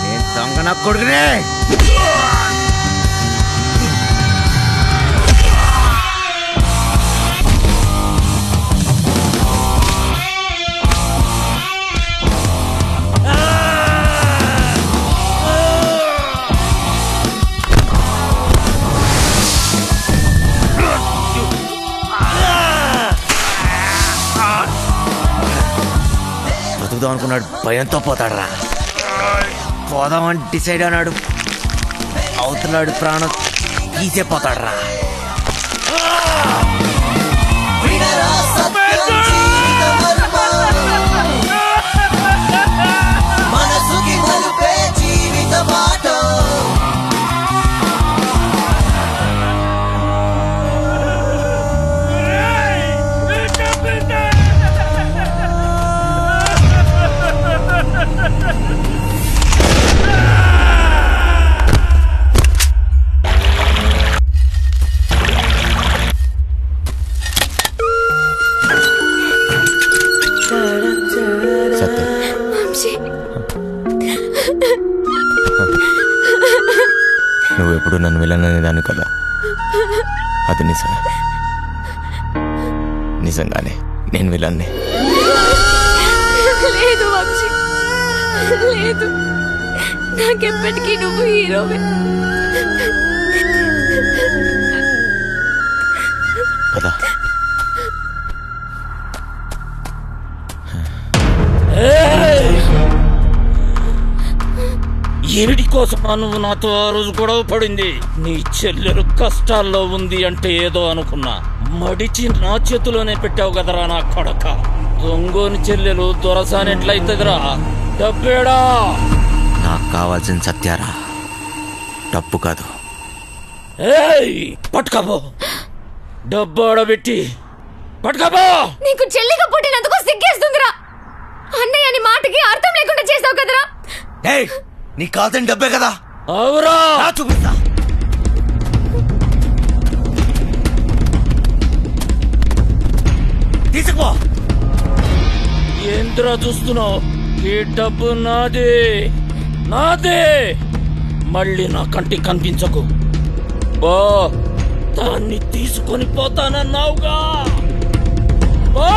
నేను దొంగ నా కొడుకునే. బతుకుదాం అనుకున్నాడు, భయంతో పోతాడు రా. పోదామని డిసైడ్ అన్నాడు, అవుతున్నాడు ప్రాణం తీసే పోతాడు రా. మనసుకి నలుపే జీవిత మాట నువ్వెప్పుడు నన్ను వెళ్ళననేదాన్ని కదా, అది నిజమే. నిజంగానే నేను వెళ్ళాన్ని. లేదు వంశీ, లేదు. నాకెప్పటికీ నువ్వు హీరోవే. పదా. ఏమిటి కోసమా నువ్వు నాతో ఆ రోజు గొడవ పడింది? నీ చెల్లెలు కష్టాల్లో ఉంది అంటే ఏదో అనుకున్నా, మడిచి నా చేతిలోనే పెట్టావు కదరా నా కొడక. దొంగోని చెల్లెలు దొరసాని ఎట్లయితదిరా? డబ్బేడా? నాకు కావాల్సిన సత్యారా, డబ్బు కాదు. పట్టుకపో, డబ్బు ఆడబెట్టి పట్టుకపో. నీకు చెల్లిగా పుట్టినందుకు సిగ్గేస్తుందిరా. అన్నయ్య అని మాటకి అర్థం లేకుండా చేసావు కదరా. నీకు కావాల్సిన డబ్బే కదా. అవురా, చూపిస్తా. తీసుకుపో. ఏంద్రా చూస్తున్నావు? ఈ డబ్బు నాదే, నాదే. మళ్ళీ నా కంటికి కనిపించకు. బా, దాన్ని తీసుకొని పోతానన్నావుగా. బా.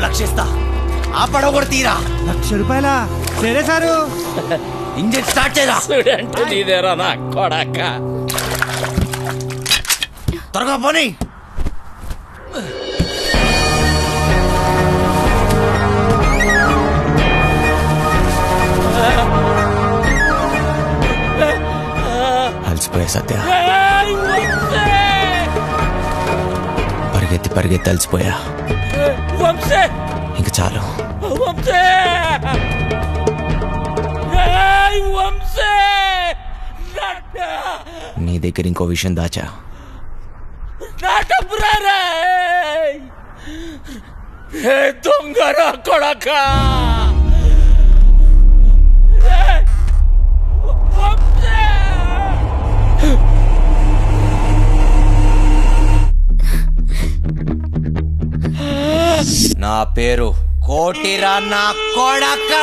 లక్షిస్తా, ఆ పడవ కూడా తీరా. ₹1,00,000 సరే సారు. ఇంజిన్ స్టార్ట్ చేయరా. అంటే నీదేరా నా కొడక. త్వరగా పోనీ. అలసిపోయా సత్య, పరిగెత్తి పరిగెత్తి అలసిపోయా. ఇంక చాలు. నీ దగ్గర ఇంకో విషయం దాచా. దొంగరా కొడక. నా పేరు కోటిరా నా కొడక.